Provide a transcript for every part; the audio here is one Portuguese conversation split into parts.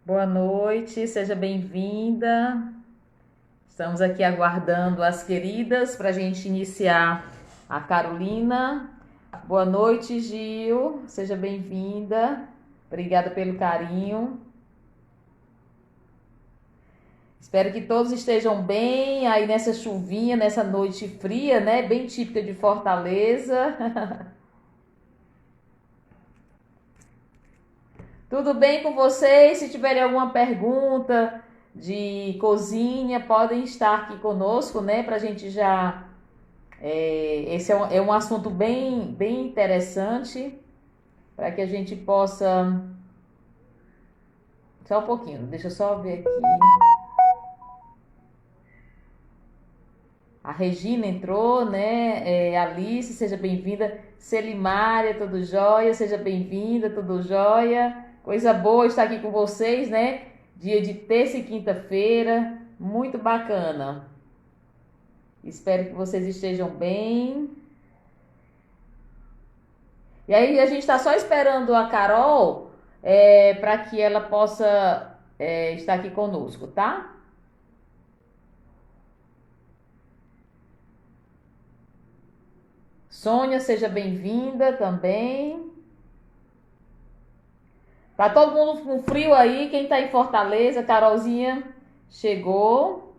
Boa noite, seja bem-vinda. Estamos aqui aguardando as queridas para a gente iniciar a Carolina. Boa noite, Gil, seja bem-vinda. Obrigada pelo carinho. Espero que todos estejam bem aí nessa chuvinha, nessa noite fria, né? Bem típica de Fortaleza. Tudo bem com vocês? Se tiverem alguma pergunta de cozinha, podem estar aqui conosco, né? Para a gente já. Esse é um assunto bem interessante para que a gente possa. Só um pouquinho, deixa eu só ver aqui. A Regina entrou, né? Alice, seja bem-vinda. Celimária, tudo jóia? Seja bem-vinda, tudo jóia? Coisa boa estar aqui com vocês, né? Dia de terça e quinta-feira, muito bacana. Espero que vocês estejam bem. E aí a gente está só esperando a Carol para que ela possa estar aqui conosco, tá? Sônia, seja bem-vinda também. Tá todo mundo com frio aí? Quem tá em Fortaleza? Carolzinha chegou.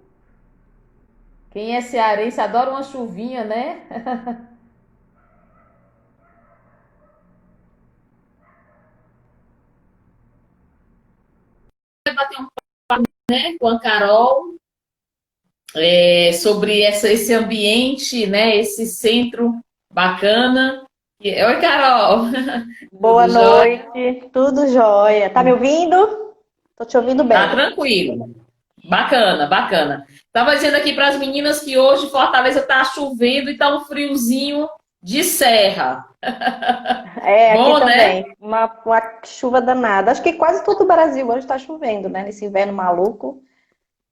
Quem é cearense adora uma chuvinha, né? Vai bater um papo, né, com a Carol sobre esse ambiente, né? Esse centro bacana. Oi, Carol. Boa Tudo jóia? noite, tudo jóia. Tá me ouvindo? Tô te ouvindo Tá bem. tranquilo. Bacana, bacana. Tava dizendo aqui para as meninas que hoje Fortaleza tá chovendo e tá um friozinho de serra. É, aqui Bom, né? também. Uma chuva danada. Acho que quase todo o Brasil hoje tá chovendo, né? Nesse inverno maluco.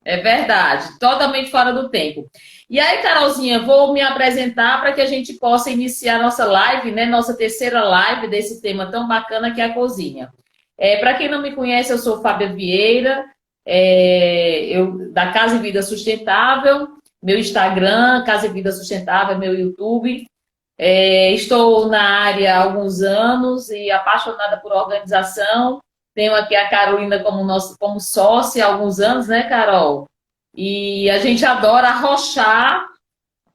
É verdade, totalmente fora do tempo. E aí, Carolzinha, vou me apresentar para que a gente possa iniciar nossa live, né? Nossa terceira live desse tema tão bacana que é a cozinha. Para quem não me conhece, eu sou Fábia Vieira, eu da Casa e Vida Sustentável, meu Instagram, Casa e Vida Sustentável, meu YouTube. Estou na área há alguns anos e apaixonada por organização. Tenho aqui a Carolina como sócia há alguns anos, né, Carol? E a gente adora arrochar.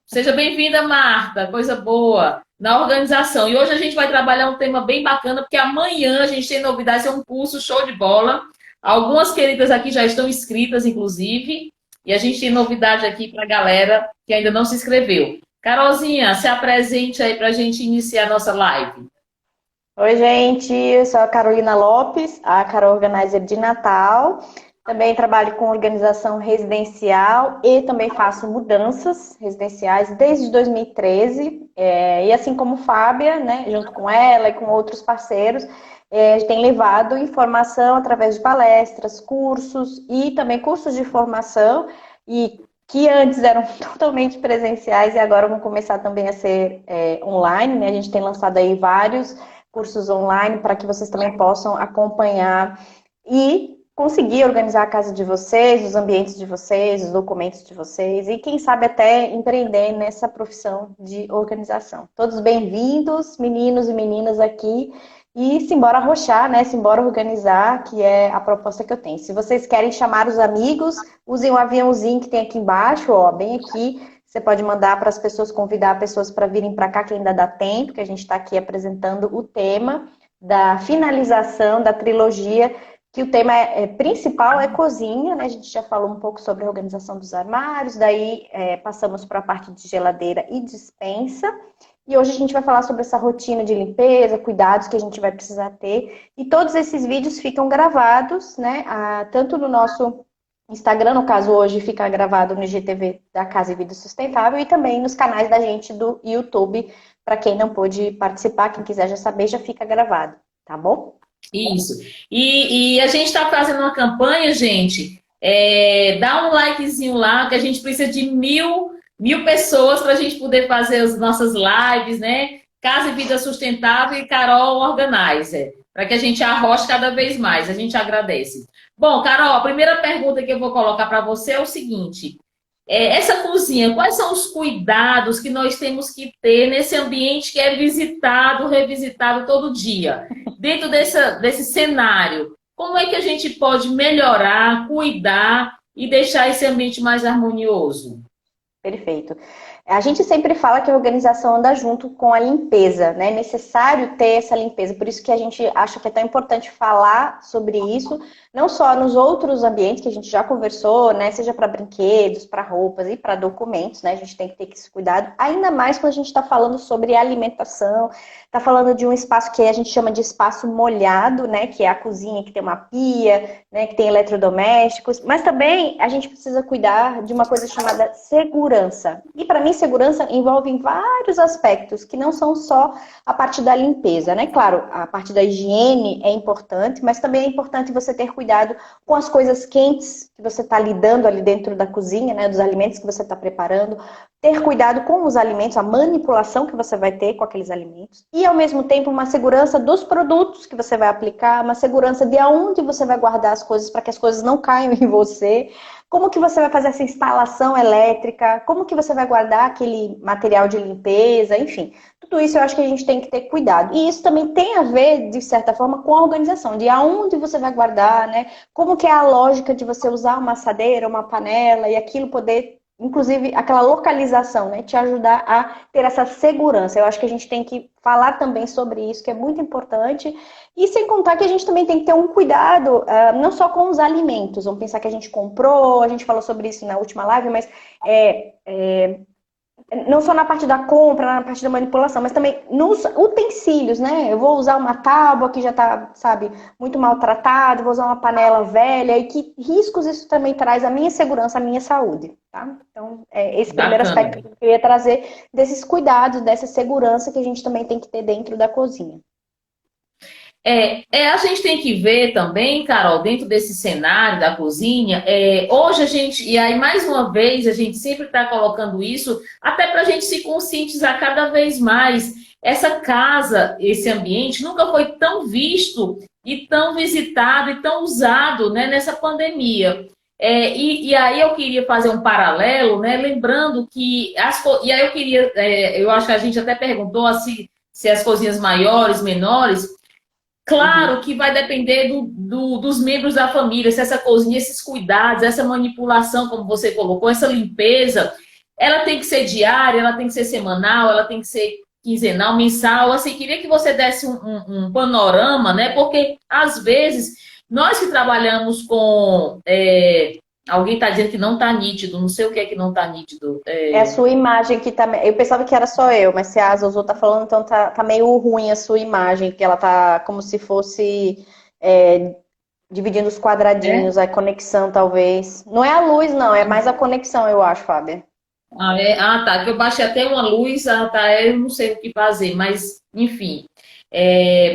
Seja bem-vinda, Marta, coisa boa, na organização. E hoje a gente vai trabalhar um tema bem bacana, porque amanhã a gente tem novidades, é um curso show de bola. Algumas queridas aqui já estão inscritas, inclusive, e a gente tem novidade aqui para a galera que ainda não se inscreveu. Carolzinha, se apresente aí para a gente iniciar a nossa live. Oi, gente, eu sou a Carolina Lopes, a Carol Organizer de Natal. Também trabalho com organização residencial e também faço mudanças residenciais desde 2013. E assim como Fábia, né, junto com ela e com outros parceiros, a gente tem levado informação através de palestras, cursos e também cursos de formação e que antes eram totalmente presenciais e agora vão começar também a ser online, né? A gente tem lançado aí vários cursos online para que vocês também possam acompanhar e conseguir organizar a casa de vocês, os ambientes de vocês, os documentos de vocês e quem sabe até empreender nessa profissão de organização. Todos bem-vindos, meninos e meninas aqui. E simbora arrochar, né? Simbora organizar, que é a proposta que eu tenho. Se vocês querem chamar os amigos, usem o aviãozinho que tem aqui embaixo, ó, bem aqui. Você pode mandar para as pessoas, convidar pessoas para virem para cá, que ainda dá tempo, que a gente está aqui apresentando o tema da finalização da trilogia, que o tema principal é cozinha, né? A gente já falou um pouco sobre a organização dos armários, daí passamos para a parte de geladeira e despensa. E hoje a gente vai falar sobre essa rotina de limpeza, cuidados que a gente vai precisar ter. E todos esses vídeos ficam gravados, né? Tanto no nosso Instagram, no caso hoje fica gravado no IGTV da Casa e Vida Sustentável e também nos canais da gente do YouTube. Para quem não pôde participar, quem quiser já saber, já fica gravado, tá bom? Isso. E a gente está fazendo uma campanha, gente. Dá um likezinho lá, que a gente precisa de mil pessoas para a gente poder fazer as nossas lives, né? Casa e Vida Sustentável e Carol Organizer, para que a gente arroche cada vez mais. A gente agradece. Bom, Carol, a primeira pergunta que eu vou colocar para você é o seguinte: essa cozinha, quais são os cuidados que nós temos que ter nesse ambiente que é visitado, revisitado todo dia? Dentro desse cenário, como é que a gente pode melhorar, cuidar e deixar esse ambiente mais harmonioso? Perfeito. A gente sempre fala que a organização anda junto com a limpeza, né? É necessário ter essa limpeza, por isso que a gente acha que é tão importante falar sobre isso, não só nos outros ambientes que a gente já conversou, né? Seja para brinquedos, para roupas e para documentos, né? A gente tem que ter esse cuidado, ainda mais quando a gente está falando sobre alimentação, está falando de um espaço que a gente chama de espaço molhado, né? Que é a cozinha, que tem uma pia, né? Que tem eletrodomésticos, mas também a gente precisa cuidar de uma coisa chamada segurança. E para mim, segurança envolve vários aspectos, que não são só a parte da limpeza, né? Claro, a parte da higiene é importante, mas também é importante você ter cuidado com as coisas quentes que você está lidando ali dentro da cozinha, né? Dos alimentos que você está preparando. Ter cuidado com os alimentos, a manipulação que você vai ter com aqueles alimentos. E, ao mesmo tempo, uma segurança dos produtos que você vai aplicar, uma segurança de aonde você vai guardar as coisas para que as coisas não caiam em você. Como que você vai fazer essa instalação elétrica? Como que você vai guardar aquele material de limpeza? Enfim, tudo isso eu acho que a gente tem que ter cuidado. E isso também tem a ver, de certa forma, com a organização, de aonde você vai guardar, né? Como que é a lógica de você usar uma assadeira, uma panela e aquilo poder, inclusive, aquela localização, né? Te ajudar a ter essa segurança. Eu acho que a gente tem que falar também sobre isso, que é muito importante. E sem contar que a gente também tem que ter um cuidado, não só com os alimentos. Vamos pensar que a gente comprou, a gente falou sobre isso na última live, mas não só na parte da compra, na parte da manipulação, mas também nos utensílios, né? Eu vou usar uma tábua que já está, sabe, muito maltratada, vou usar uma panela velha, e que riscos isso também traz à minha segurança, à minha saúde, tá? Então, esse primeiro Bacana. aspecto que eu queria trazer desses cuidados, dessa segurança que a gente também tem que ter dentro da cozinha. A gente tem que ver também, Carol, dentro desse cenário da cozinha, hoje a gente, e aí mais uma vez, a gente sempre está colocando isso, até para a gente se conscientizar cada vez mais. Essa casa, esse ambiente, nunca foi tão visto e tão visitado e tão usado, né, nessa pandemia. E aí eu queria fazer um paralelo, né, lembrando que e aí eu queria, eu acho que a gente até perguntou se as cozinhas maiores, menores. Uhum. Claro que vai depender dos membros da família, se essa cozinha, esses cuidados, essa manipulação, como você colocou, essa limpeza, ela tem que ser diária, ela tem que ser semanal, ela tem que ser quinzenal, mensal. Assim, queria que você desse um panorama, né? Porque, às vezes, nós que trabalhamos com. Alguém está dizendo que não está nítido, não sei o que é que não está nítido. É a sua imagem que tá. Eu pensava que era só eu, mas se a Zozo tá falando, então tá meio ruim a sua imagem, que ela tá como se fosse dividindo os É? quadradinhos, a conexão talvez. Não é a luz, não, é mais a conexão, eu acho, Fábio. Tá. Que eu baixei até uma luz, tá. Eu não sei o que fazer, mas enfim.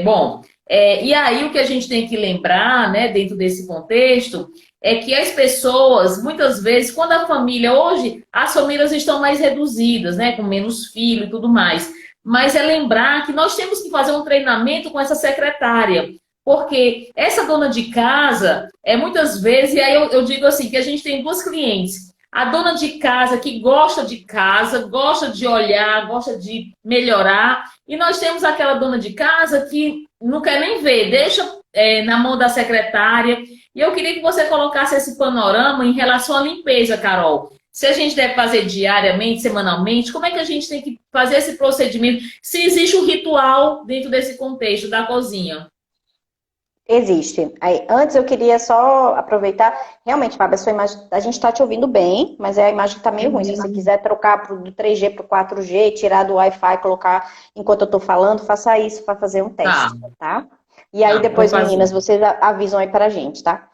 Bom, e aí o que a gente tem que lembrar, né, dentro desse contexto, é que as pessoas, muitas vezes, quando a família, hoje, as famílias estão mais reduzidas, né, com menos filho e tudo mais. Mas é lembrar que nós temos que fazer um treinamento com essa secretária. Porque essa dona de casa, muitas vezes, e aí eu digo assim, que a gente tem duas clientes. A dona de casa que gosta de casa, gosta de olhar, gosta de melhorar. E nós temos aquela dona de casa que não quer nem ver, deixa na mão da secretária. E eu queria que você colocasse esse panorama em relação à limpeza, Carol. Se a gente deve fazer diariamente, semanalmente, como é que a gente tem que fazer esse procedimento? Se existe um ritual dentro desse contexto da cozinha. Existe. Aí, antes eu queria só aproveitar, realmente, Fábio, a sua imagem, a gente está te ouvindo bem, mas a imagem está meio ruim. Se você quiser trocar do 3G para o 4G, tirar do Wi-Fi, colocar enquanto eu estou falando, faça isso para fazer um Tá, teste, tá? E aí vou depois, fazer. meninas, vocês avisam aí para a gente, tá?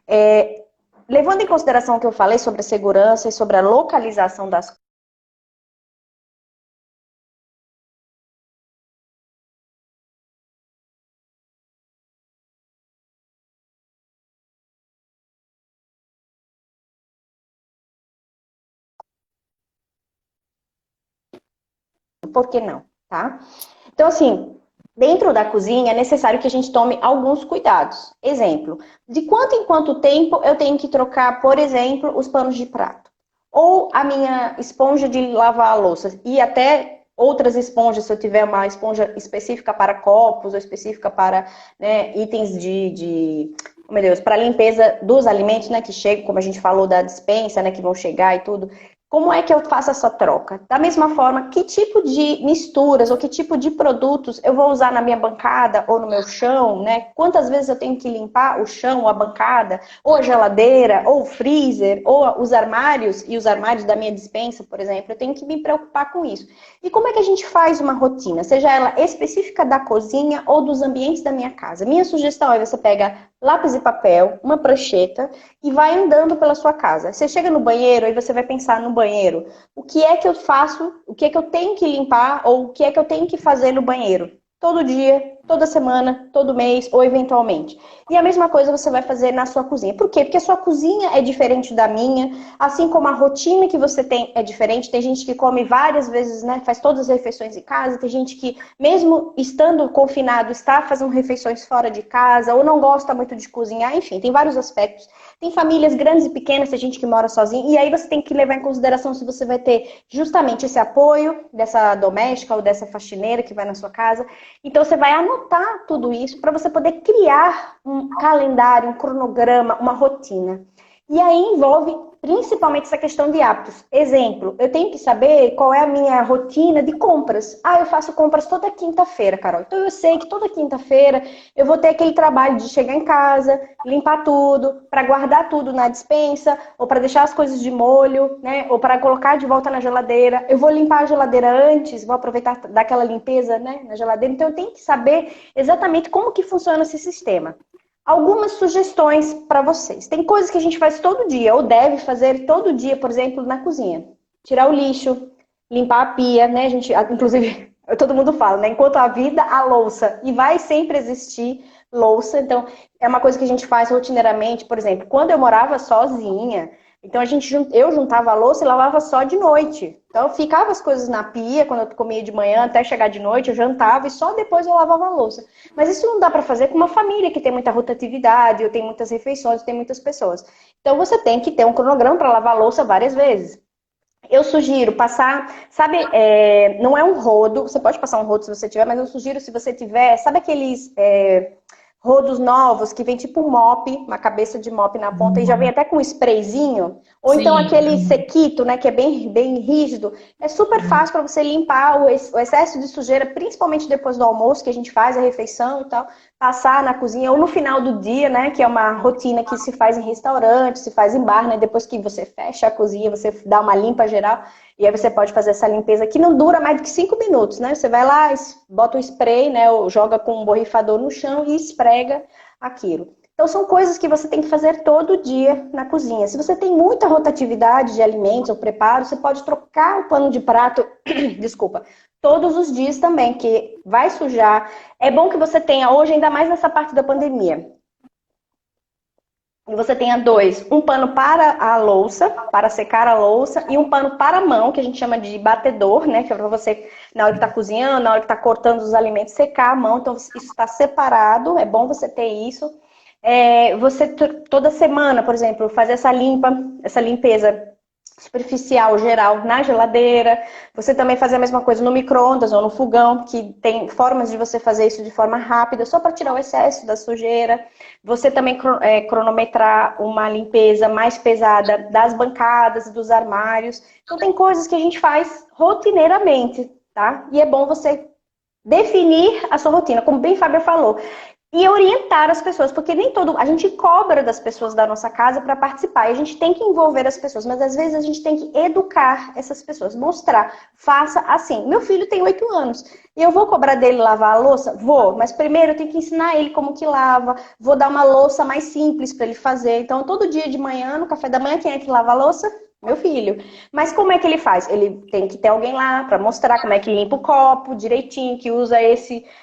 É, levando em consideração o que eu falei sobre a segurança e sobre a localização das coisas, por que não, tá? Então, assim, dentro da cozinha é necessário que a gente tome alguns cuidados. Exemplo, de quanto em quanto tempo eu tenho que trocar, por exemplo, os panos de prato? Ou a minha esponja de lavar a louça e até outras esponjas, se eu tiver uma esponja específica para copos ou específica para, né, itens oh, meu Deus, para limpeza dos alimentos, né, que chegam, como a gente falou da despensa, né, que vão chegar e tudo. Como é que eu faço essa troca? Da mesma forma, que tipo de misturas ou que tipo de produtos eu vou usar na minha bancada ou no meu chão, né? Quantas vezes eu tenho que limpar o chão, a bancada, ou a geladeira, ou o freezer, ou os armários e os armários da minha despensa, por exemplo. Eu tenho que me preocupar com isso. E como é que a gente faz uma rotina? Seja ela específica da cozinha ou dos ambientes da minha casa. Minha sugestão é você pega lápis e papel, uma prancheta e vai andando pela sua casa. Você chega no banheiro e você vai pensar no banheiro. O que é que eu faço? O que é que eu tenho que limpar? Ou o que é que eu tenho que fazer no banheiro? Todo dia, toda semana, todo mês ou eventualmente. E a mesma coisa você vai fazer na sua cozinha. Por quê? Porque a sua cozinha é diferente da minha, assim como a rotina que você tem é diferente. Tem gente que come várias vezes, né? Faz todas as refeições em casa. Tem gente que, mesmo estando confinado, está fazendo refeições fora de casa ou não gosta muito de cozinhar. Enfim, tem vários aspectos. Tem famílias grandes e pequenas, tem gente que mora sozinha. E aí você tem que levar em consideração se você vai ter justamente esse apoio dessa doméstica ou dessa faxineira que vai na sua casa. Então você vai anotar tudo isso para você poder criar um calendário, um cronograma, uma rotina. E aí envolve principalmente essa questão de hábitos. Exemplo, eu tenho que saber qual é a minha rotina de compras. Ah, eu faço compras toda quinta-feira, Carol. Então eu sei que toda quinta-feira eu vou ter aquele trabalho de chegar em casa, limpar tudo, para guardar tudo na despensa, ou para deixar as coisas de molho, né? Ou para colocar de volta na geladeira. Eu vou limpar a geladeira antes, vou aproveitar daquela limpeza, né, na geladeira. Então eu tenho que saber exatamente como que funciona esse sistema. Algumas sugestões para vocês. Tem coisas que a gente faz todo dia, ou deve fazer todo dia, por exemplo, na cozinha. Tirar o lixo, limpar a pia, né? A gente, inclusive, todo mundo fala, né? Enquanto a vida, a louça. E vai sempre existir louça. Então, é uma coisa que a gente faz rotineiramente. Por exemplo, quando eu morava sozinha, então eu juntava a louça e lavava só de noite. Então, eu ficava as coisas na pia, quando eu comia de manhã até chegar de noite, eu jantava e só depois eu lavava a louça. Mas isso não dá para fazer com uma família que tem muita rotatividade, ou tem muitas refeições, ou tem muitas pessoas. Então, você tem que ter um cronograma para lavar a louça várias vezes. Eu sugiro passar, sabe, não é um rodo, você pode passar um rodo se você tiver, mas eu sugiro se você tiver, sabe aqueles rodos novos que vem tipo um mop, uma cabeça de mop na ponta e já vem até com um sprayzinho, ou então Sim. aquele sequito, né, que é bem rígido. É super fácil para você limpar o excesso de sujeira, principalmente depois do almoço, que a gente faz a refeição e tal, passar na cozinha ou no final do dia, né, que é uma rotina que se faz em restaurante, se faz em bar, né, depois que você fecha a cozinha, você dá uma limpa geral. E aí você pode fazer essa limpeza que não dura mais do que 5 minutos, né? Você vai lá, bota o spray, né? Ou joga com um borrifador no chão e esfrega aquilo. Então são coisas que você tem que fazer todo dia na cozinha. Se você tem muita rotatividade de alimentos ou preparo, você pode trocar o pano de prato, desculpa, todos os dias também, que vai sujar. É bom que você tenha hoje, ainda mais nessa parte da pandemia, e você tenha dois, um pano para a louça, para secar a louça, e um pano para a mão, que a gente chama de batedor, né? Que é para você, na hora que está cozinhando, na hora que está cortando os alimentos, secar a mão. Então, isso está separado, é bom você ter isso. Você, toda semana, por exemplo, fazer essa limpeza superficial, geral, na geladeira. Você também fazer a mesma coisa no micro-ondas ou no fogão, que tem formas de você fazer isso de forma rápida, só para tirar o excesso da sujeira. Você também cronometrar uma limpeza mais pesada das bancadas, dos armários. Então tem coisas que a gente faz rotineiramente, tá? E é bom você definir a sua rotina, como bem Fábio falou. E orientar as pessoas, porque nem a gente cobra das pessoas da nossa casa para participar, e a gente tem que envolver as pessoas, mas às vezes a gente tem que educar essas pessoas, mostrar, faça assim. Meu filho tem 8 anos, e eu vou cobrar dele lavar a louça? Vou, mas primeiro eu tenho que ensinar ele como que lava, vou dar uma louça mais simples para ele fazer. Então todo dia de manhã, no café da manhã, quem é que lava a louça? Meu filho. Mas como é que ele faz? Ele tem que ter alguém lá para mostrar como é que limpa o copo direitinho, que usa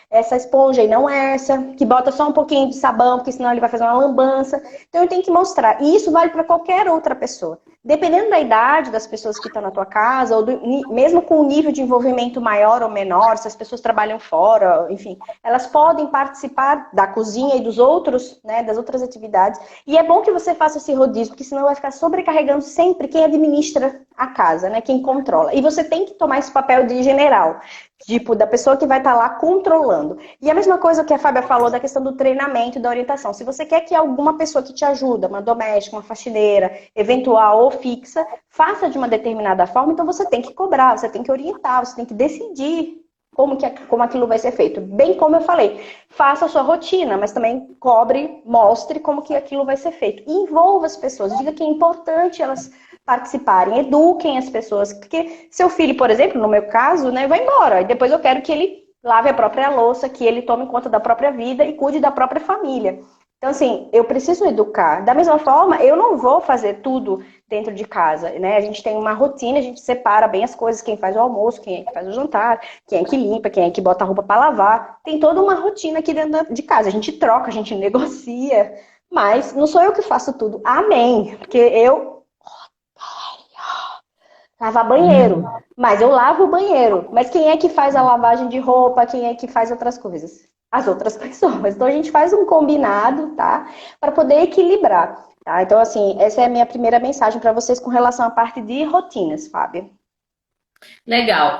essa esponja e não essa, que bota só um pouquinho de sabão, porque senão ele vai fazer uma lambança. Então ele tem que mostrar. E isso vale para qualquer outra pessoa. Dependendo da idade das pessoas que estão na tua casa, ou mesmo com um nível de envolvimento maior ou menor, se as pessoas trabalham fora, enfim, elas podem participar da cozinha e dos outros, né, das outras atividades. E é bom que você faça esse rodízio, porque senão vai ficar sobrecarregando sempre quem administra a casa, né, quem controla. E você tem que tomar esse papel de general, tipo, da pessoa que vai estar lá controlando. E a mesma coisa que a Fábia falou da questão do treinamento e da orientação. Se você quer que alguma pessoa que te ajuda, uma doméstica, uma faxineira, eventual ou fixa, faça de uma determinada forma, então você tem que cobrar, você tem que orientar, você tem que decidir como aquilo vai ser feito. Bem como eu falei, faça a sua rotina, mas também cobre, mostre como que aquilo vai ser feito. E envolva as pessoas, diga que é importante elas participarem, eduquem as pessoas. Porque seu filho, por exemplo, no meu caso, né, vai embora. E depois eu quero que ele lave a própria louça, que ele tome conta da própria vida e cuide da própria família. Então, assim, eu preciso educar. Da mesma forma, eu não vou fazer tudo dentro de casa, né? A gente tem uma rotina, a gente separa bem as coisas, quem faz o almoço, quem é que faz o jantar, quem é que limpa, quem é que bota a roupa para lavar. Tem toda uma rotina aqui dentro de casa. A gente troca, a gente negocia, mas não sou eu que faço tudo. Amém. Porque eu lavar banheiro, mas eu lavo o banheiro. Mas quem é que faz a lavagem de roupa? Quem é que faz outras coisas? As outras pessoas. Então a gente faz um combinado, tá? Para poder equilibrar. Tá? Então, assim, essa é a minha primeira mensagem para vocês com relação à parte de rotinas, Fábio. Legal.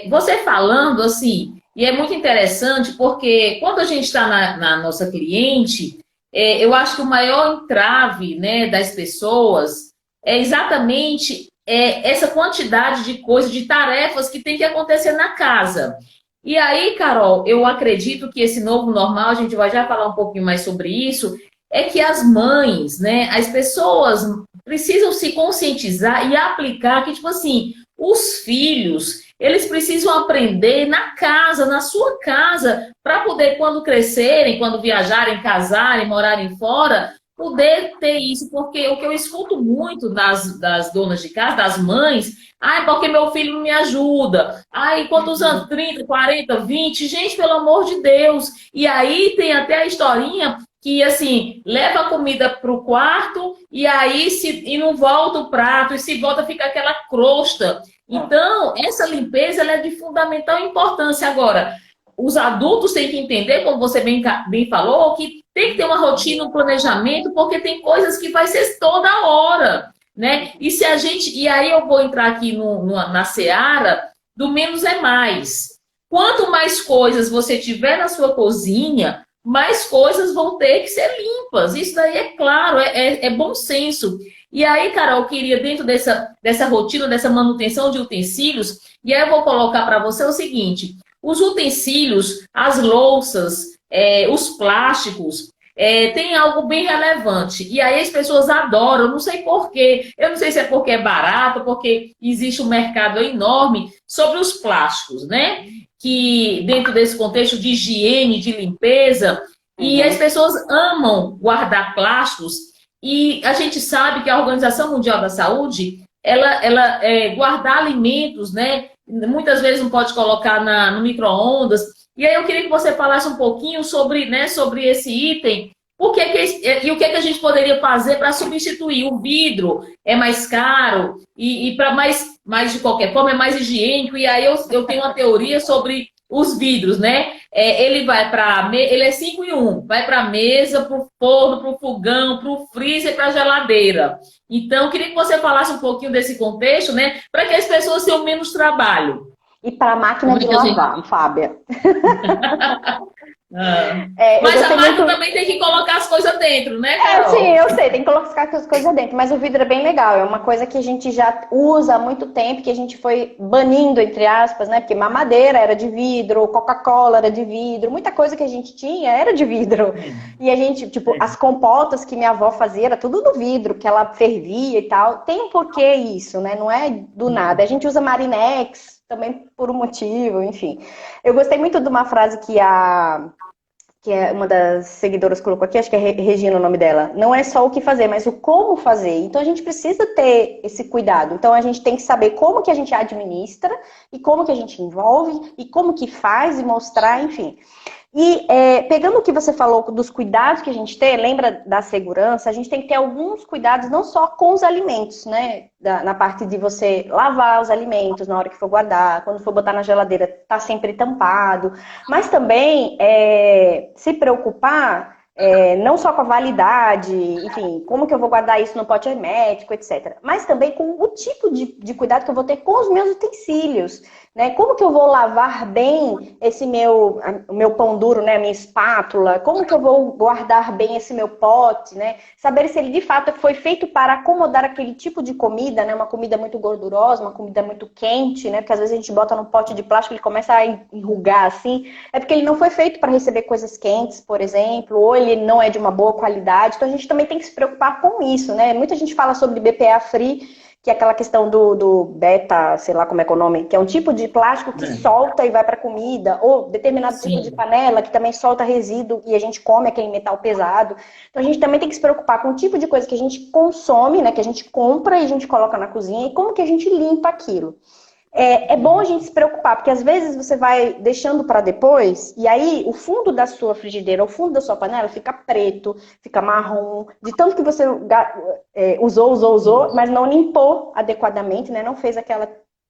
Você falando assim, e é muito interessante porque quando a gente está na nossa cliente, eu acho que o maior entrave, né, das pessoas é exatamente essa quantidade de coisas, de tarefas que tem que acontecer na casa. E aí, Carol, eu acredito que esse novo normal, a gente vai já falar um pouquinho mais sobre isso, é que as mães, né, as pessoas precisam se conscientizar e aplicar que, tipo assim, os filhos, eles precisam aprender na casa, na sua casa, para poder, quando crescerem, quando viajarem, casarem, morarem fora, poder ter isso. Porque o que eu escuto muito das donas de casa, das mães, ai, porque meu filho não me ajuda. Ai, quantos anos? 30, 40, 20? Gente, pelo amor de Deus. E aí tem até a historinha que, assim, leva a comida para o quarto e aí e não volta o prato, e se volta fica aquela crosta. Então, essa limpeza ela é de fundamental importância. Agora, os adultos têm que entender, como você bem falou, que tem que ter uma rotina, um planejamento, porque tem coisas que vai ser toda hora, né? E se a gente... E aí eu vou entrar aqui na seara do menos é mais. Quanto mais coisas você tiver na sua cozinha, mais coisas vão ter que ser limpas. Isso daí é claro, é bom senso. E aí, Carol, eu queria, dentro dessa rotina, dessa manutenção de utensílios, e aí eu vou colocar para você o seguinte: os utensílios, as louças, os plásticos, tem algo bem relevante. E aí as pessoas adoram, não sei por quê. Eu não sei se é porque é barato, porque existe um mercado enorme sobre os plásticos, né? Que dentro desse contexto de higiene, de limpeza, e as pessoas amam guardar plásticos, e a gente sabe que a Organização Mundial da Saúde, ela guardar alimentos, né, muitas vezes não pode colocar no micro-ondas, e aí eu queria que você falasse um pouquinho sobre, né, sobre esse item, e o que a gente poderia fazer para substituir. O vidro é mais caro e para mais de qualquer forma é mais higiênico. E aí eu tenho uma teoria sobre os vidros, né? Ele é 5 em 1, vai para a mesa, para o forno, para o fogão, para o freezer, para a geladeira. Então, eu queria que você falasse um pouquinho desse contexto, né? Para que as pessoas tenham menos trabalho. E para a máquina de lavar, Fábia. Mas a máquina também tem que colocar as coisas dentro, né, Carol? Sim, eu sei, tem que colocar as coisas dentro, mas o vidro é bem legal, é uma coisa que a gente já usa há muito tempo, que a gente foi banindo, entre aspas, né, porque mamadeira era de vidro, Coca-Cola era de vidro, muita coisa que a gente tinha era de vidro, e a gente, tipo, as compotas que minha avó fazia era tudo do vidro, que ela fervia e tal, tem um porquê isso, né, não é do nada, a gente usa Marinex também por um motivo, enfim. Eu gostei muito de uma frase que a que é uma das seguidoras colocou aqui, acho que é Regina o nome dela, não é só o que fazer, mas o como fazer. Então a gente precisa ter esse cuidado. Então a gente tem que saber como que a gente administra e como que a gente envolve e como que faz e mostrar, enfim. E pegando o que você falou dos cuidados que a gente tem, lembra da segurança, a gente tem que ter alguns cuidados não só com os alimentos, né? Na parte de você lavar os alimentos na hora que for guardar, quando for botar na geladeira, tá sempre tampado, mas também se preocupar não só com a validade, enfim, como que eu vou guardar isso no pote hermético, etc. Mas também com o tipo de cuidado que eu vou ter com os meus utensílios. Né? Como que eu vou lavar bem o meu pão duro, né? A minha espátula? Como que eu vou guardar bem esse meu pote, né? Saber se ele de fato foi feito para acomodar aquele tipo de comida, né? Uma comida muito gordurosa, uma comida muito quente, né? Porque às vezes a gente bota num pote de plástico e ele começa a enrugar assim. É porque ele não foi feito para receber coisas quentes, por exemplo, ou ele não é de uma boa qualidade. Então a gente também tem que se preocupar com isso, né? Muita gente fala sobre BPA free, que é aquela questão do beta, sei lá como é que é o nome, que é um tipo de plástico que solta e vai para comida, ou determinado tipo de panela que também solta resíduo e a gente come aquele metal pesado. Então a gente também tem que se preocupar com o tipo de coisa que a gente consome, né, que a gente compra e a gente coloca na cozinha e como que a gente limpa aquilo. É bom a gente se preocupar, porque às vezes você vai deixando para depois, e aí o fundo da sua frigideira, o fundo da sua panela fica preto, fica marrom, de tanto que você usou, mas não limpou adequadamente, né? Não fez aquela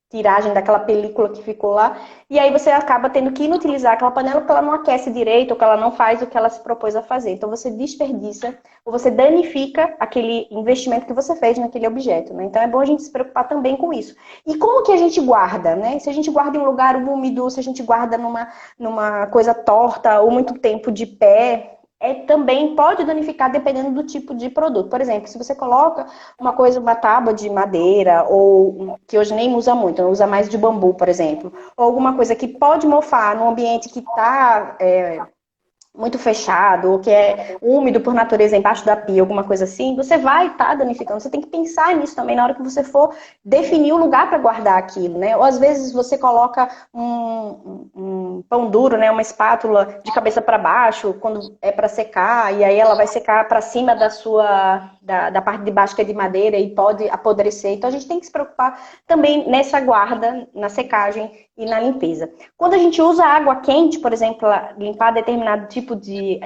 tiragem daquela película que ficou lá, e aí você acaba tendo que inutilizar aquela panela porque ela não aquece direito, ou que ela não faz o que ela se propôs a fazer. Então você desperdiça, ou você danifica aquele investimento que você fez naquele objeto, né? Então é bom a gente se preocupar também com isso. E como que a gente guarda, né? Se a gente guarda em um lugar úmido, se a gente guarda numa coisa torta, ou muito tempo de pé, também pode danificar dependendo do tipo de produto. Por exemplo, se você coloca uma tábua de madeira, ou que hoje nem usa muito, não usa mais de bambu, por exemplo, ou alguma coisa que pode mofar num ambiente que está muito fechado, ou que é úmido por natureza embaixo da pia, alguma coisa assim, você vai estar danificando. Você tem que pensar nisso também na hora que você for definir o lugar para guardar aquilo, né? Ou às vezes você coloca um pão duro, né? Uma espátula de cabeça para baixo, quando é para secar, e aí ela vai secar para cima da parte de baixo que é de madeira e pode apodrecer. Então a gente tem que se preocupar também nessa guarda, na secagem e na limpeza. Quando a gente usa água quente, por exemplo, limpar determinado tipo de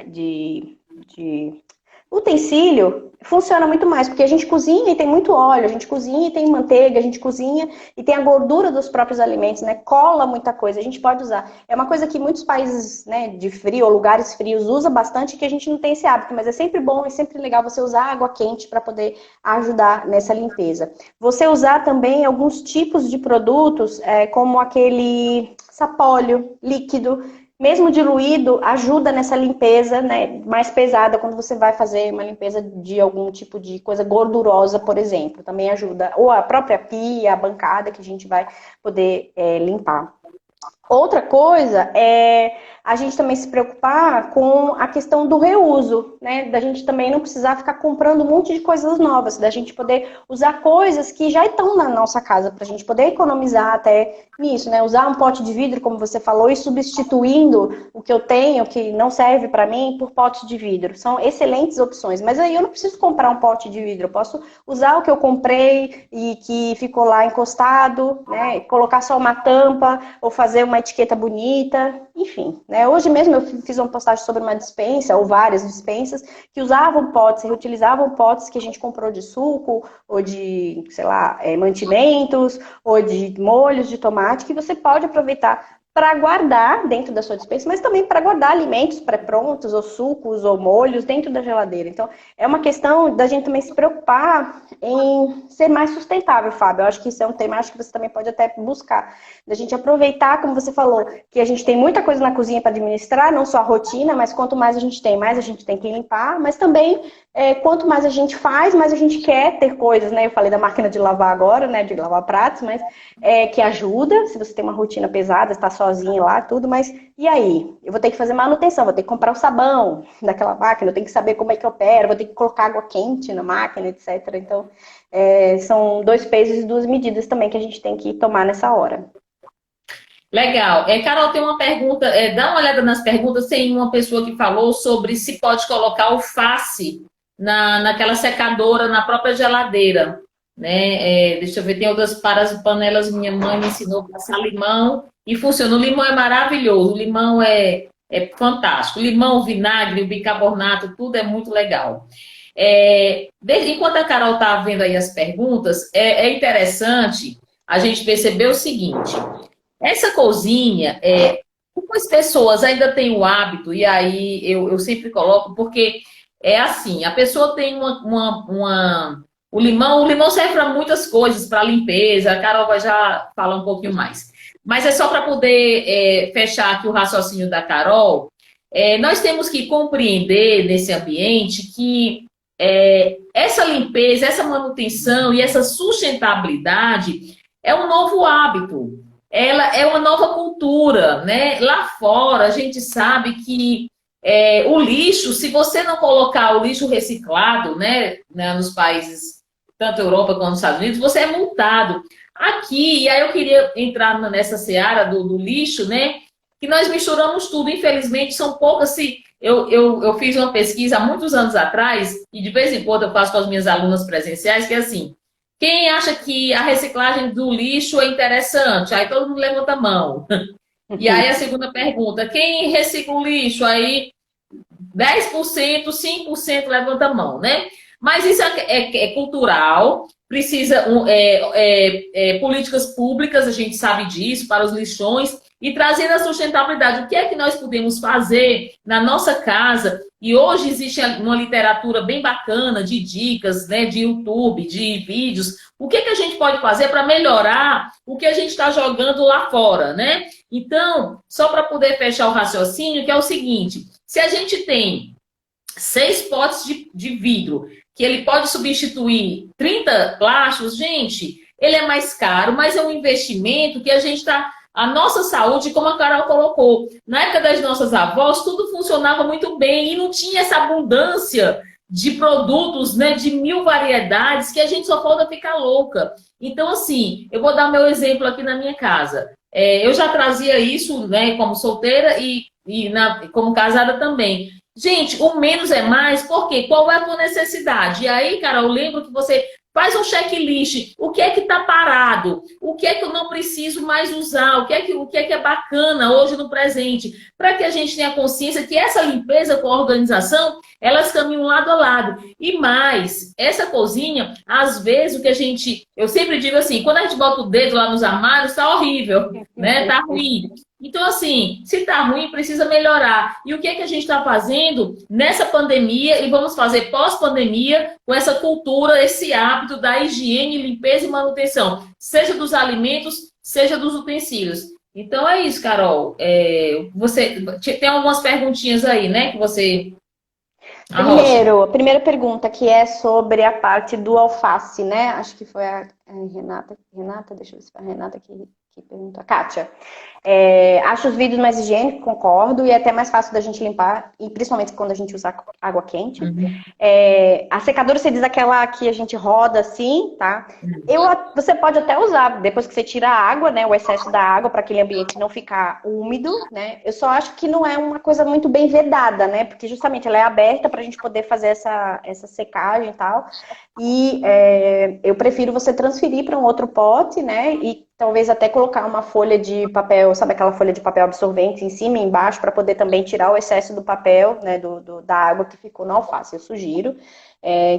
utensílio, funciona muito mais, porque a gente cozinha e tem muito óleo, a gente cozinha e tem manteiga, a gente cozinha e tem a gordura dos próprios alimentos, né? Cola muita coisa, a gente pode usar. É uma coisa que muitos países, né, de frio ou lugares frios usa bastante, que a gente não tem esse hábito, mas é sempre bom, é sempre legal você usar água quente para poder ajudar nessa limpeza. Você usar também alguns tipos de produtos, como aquele sapólio líquido, mesmo diluído, ajuda nessa limpeza, né, mais pesada, quando você vai fazer uma limpeza de algum tipo de coisa gordurosa, por exemplo. Também ajuda. Ou a própria pia, a bancada que a gente vai poder limpar. Outra coisa é a gente também se preocupar com a questão do reuso, né? Da gente também não precisar ficar comprando um monte de coisas novas, da gente poder usar coisas que já estão na nossa casa, para a gente poder economizar até nisso, né? Usar um pote de vidro, como você falou, e substituindo o que eu tenho, que não serve para mim, por pote de vidro. São excelentes opções, mas aí eu não preciso comprar um pote de vidro, eu posso usar o que eu comprei e que ficou lá encostado, né? Colocar só uma tampa, ou fazer uma etiqueta bonita, enfim, né? Hoje mesmo eu fiz uma postagem sobre uma despensa, ou várias dispensas, que usavam potes, reutilizavam potes que a gente comprou de suco, ou de, sei lá, mantimentos, ou de molhos de tomate, que você pode aproveitar para guardar dentro da sua despensa, mas também para guardar alimentos pré-prontos, ou sucos, ou molhos dentro da geladeira. Então, é uma questão da gente também se preocupar em ser mais sustentável, Fábio. Eu acho que isso é um tema, acho que você também pode até buscar. Da gente aproveitar, como você falou, que a gente tem muita coisa na cozinha para administrar, não só a rotina, mas quanto mais a gente tem, mais a gente tem que limpar, mas também quanto mais a gente faz, mais a gente quer ter coisas, né? Eu falei da máquina de lavar agora, né? De lavar pratos, mas que ajuda, se você tem uma rotina pesada, está sozinho lá, tudo, mas e aí? Eu vou ter que fazer manutenção, vou ter que comprar o sabão daquela máquina, eu tenho que saber como é que opera, vou ter que colocar água quente na máquina, etc. Então, são dois pesos e duas medidas também que a gente tem que tomar nessa hora. Legal. Carol, tem uma pergunta, dá uma olhada nas perguntas, tem uma pessoa que falou sobre se pode colocar alface naquela secadora, na própria geladeira, né? Deixa eu ver, tem outras para as panelas, minha mãe me ensinou a passar limão e funciona. O limão é maravilhoso, o limão é fantástico. O limão, o vinagre, o bicarbonato, tudo é muito legal. Enquanto a Carol está vendo aí as perguntas, é interessante a gente perceber o seguinte: essa cozinha, algumas pessoas ainda têm o hábito, e aí eu sempre coloco, porque é assim, a pessoa tem o limão serve para muitas coisas, para limpeza, a Carol vai já falar um pouquinho mais. Mas é só para poder fechar aqui o raciocínio da Carol, nós temos que compreender nesse ambiente que essa limpeza, essa manutenção e essa sustentabilidade é um novo hábito. Ela é uma nova cultura, né? Lá fora, a gente sabe que o lixo, se você não colocar o lixo reciclado, né, nos países, tanto Europa quanto nos Estados Unidos, você é multado. Aqui, e aí eu queria entrar nessa seara do lixo, né? Que nós misturamos tudo. Infelizmente, são poucas. Se eu fiz uma pesquisa há muitos anos atrás, e de vez em quando eu faço com as minhas alunas presenciais, que é assim: quem acha que a reciclagem do lixo é interessante? Aí todo mundo levanta a mão. E aí a segunda pergunta: quem recicla o lixo? Aí 10%, 5% levanta a mão, né? Mas isso é cultural, precisa políticas públicas, a gente sabe disso, para os lixões, e trazendo a sustentabilidade. O que é que nós podemos fazer na nossa casa? E hoje existe uma literatura bem bacana de dicas, né, de YouTube, de vídeos. O que é que a gente pode fazer para melhorar o que a gente está jogando lá fora, né? Então, só para poder fechar o raciocínio, que é o seguinte: se a gente tem 6 potes de vidro, que ele pode substituir 30 plásticos, gente, ele é mais caro, mas é um investimento que a gente está. A nossa saúde, como a Carol colocou, na época das nossas avós, tudo funcionava muito bem e não tinha essa abundância de produtos, né, de 1000 variedades, que a gente só falta ficar louca. Então, assim, eu vou dar meu exemplo aqui na minha casa. Eu já trazia isso, né, como solteira e como casada também. Gente, o menos é mais, porque qual é a tua necessidade? E aí, Carol, eu lembro que você faz um checklist. O que é que está parado? O que é que eu não preciso mais usar? O que é que é bacana hoje no presente? Para que a gente tenha consciência que essa limpeza com a organização, elas caminham lado a lado. E mais, essa cozinha, às vezes, eu sempre digo assim, quando a gente bota o dedo lá nos armários, está horrível, né? Tá ruim. Então, assim, se tá ruim, precisa melhorar. E o que é que a gente está fazendo nessa pandemia e vamos fazer pós-pandemia com essa cultura, esse hábito da higiene, limpeza e manutenção, seja dos alimentos, seja dos utensílios. Então é isso, Carol. Você tem algumas perguntinhas aí, né, que você arrocha. Primeiro, a primeira pergunta que é sobre a parte do alface, né? Acho que foi a Renata, deixa eu ver se foi a Renata que perguntou. A Kátia. Acho os vidros mais higiênicos, concordo, e é até mais fácil da gente limpar, e principalmente quando a gente usa água quente. Uhum. A secadora, você diz aquela que a gente roda assim, tá? Você pode até usar, depois que você tira a água, né, o excesso da água, para aquele ambiente não ficar úmido, né? Eu só acho que não é uma coisa muito bem vedada, né? Porque justamente ela é aberta para a gente poder fazer essa secagem e tal. E eu prefiro você transferir para um outro pote, né? E talvez até colocar uma folha de papel, sabe aquela folha de papel absorvente em cima e embaixo, para poder também tirar o excesso do papel, né, da água que ficou na alface. Eu sugiro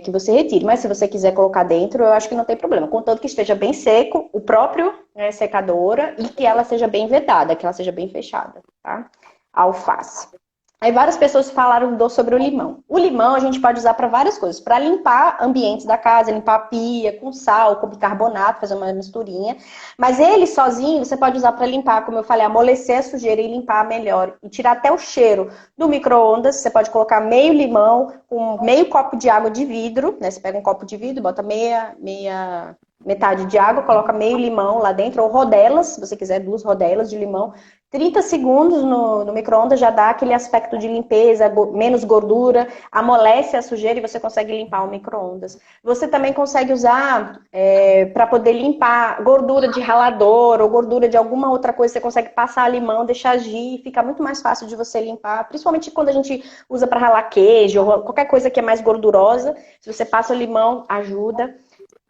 que você retire, mas se você quiser colocar dentro, eu acho que não tem problema. Contanto que esteja bem seco, o próprio secadora, e que ela seja bem vedada, que ela seja bem fechada, tá? A alface. Aí várias pessoas falaram sobre o limão. O limão a gente pode usar para várias coisas. Para limpar ambientes da casa, limpar a pia com sal, com bicarbonato, fazer uma misturinha. Mas ele sozinho você pode usar para limpar, como eu falei, amolecer a sujeira e limpar melhor. E tirar até o cheiro do micro-ondas. Você pode colocar meio limão com meio copo de água de vidro, né? Você pega um copo de vidro, bota metade de água, coloca meio limão lá dentro, ou rodelas, se você quiser 2 rodelas de limão, 30 segundos no micro-ondas já dá aquele aspecto de limpeza, menos gordura, amolece a sujeira e você consegue limpar o micro-ondas. Você também consegue usar para poder limpar gordura de ralador ou gordura de alguma outra coisa, você consegue passar limão, deixar agir, fica muito mais fácil de você limpar, principalmente quando a gente usa para ralar queijo ou qualquer coisa que é mais gordurosa, se você passa o limão, ajuda.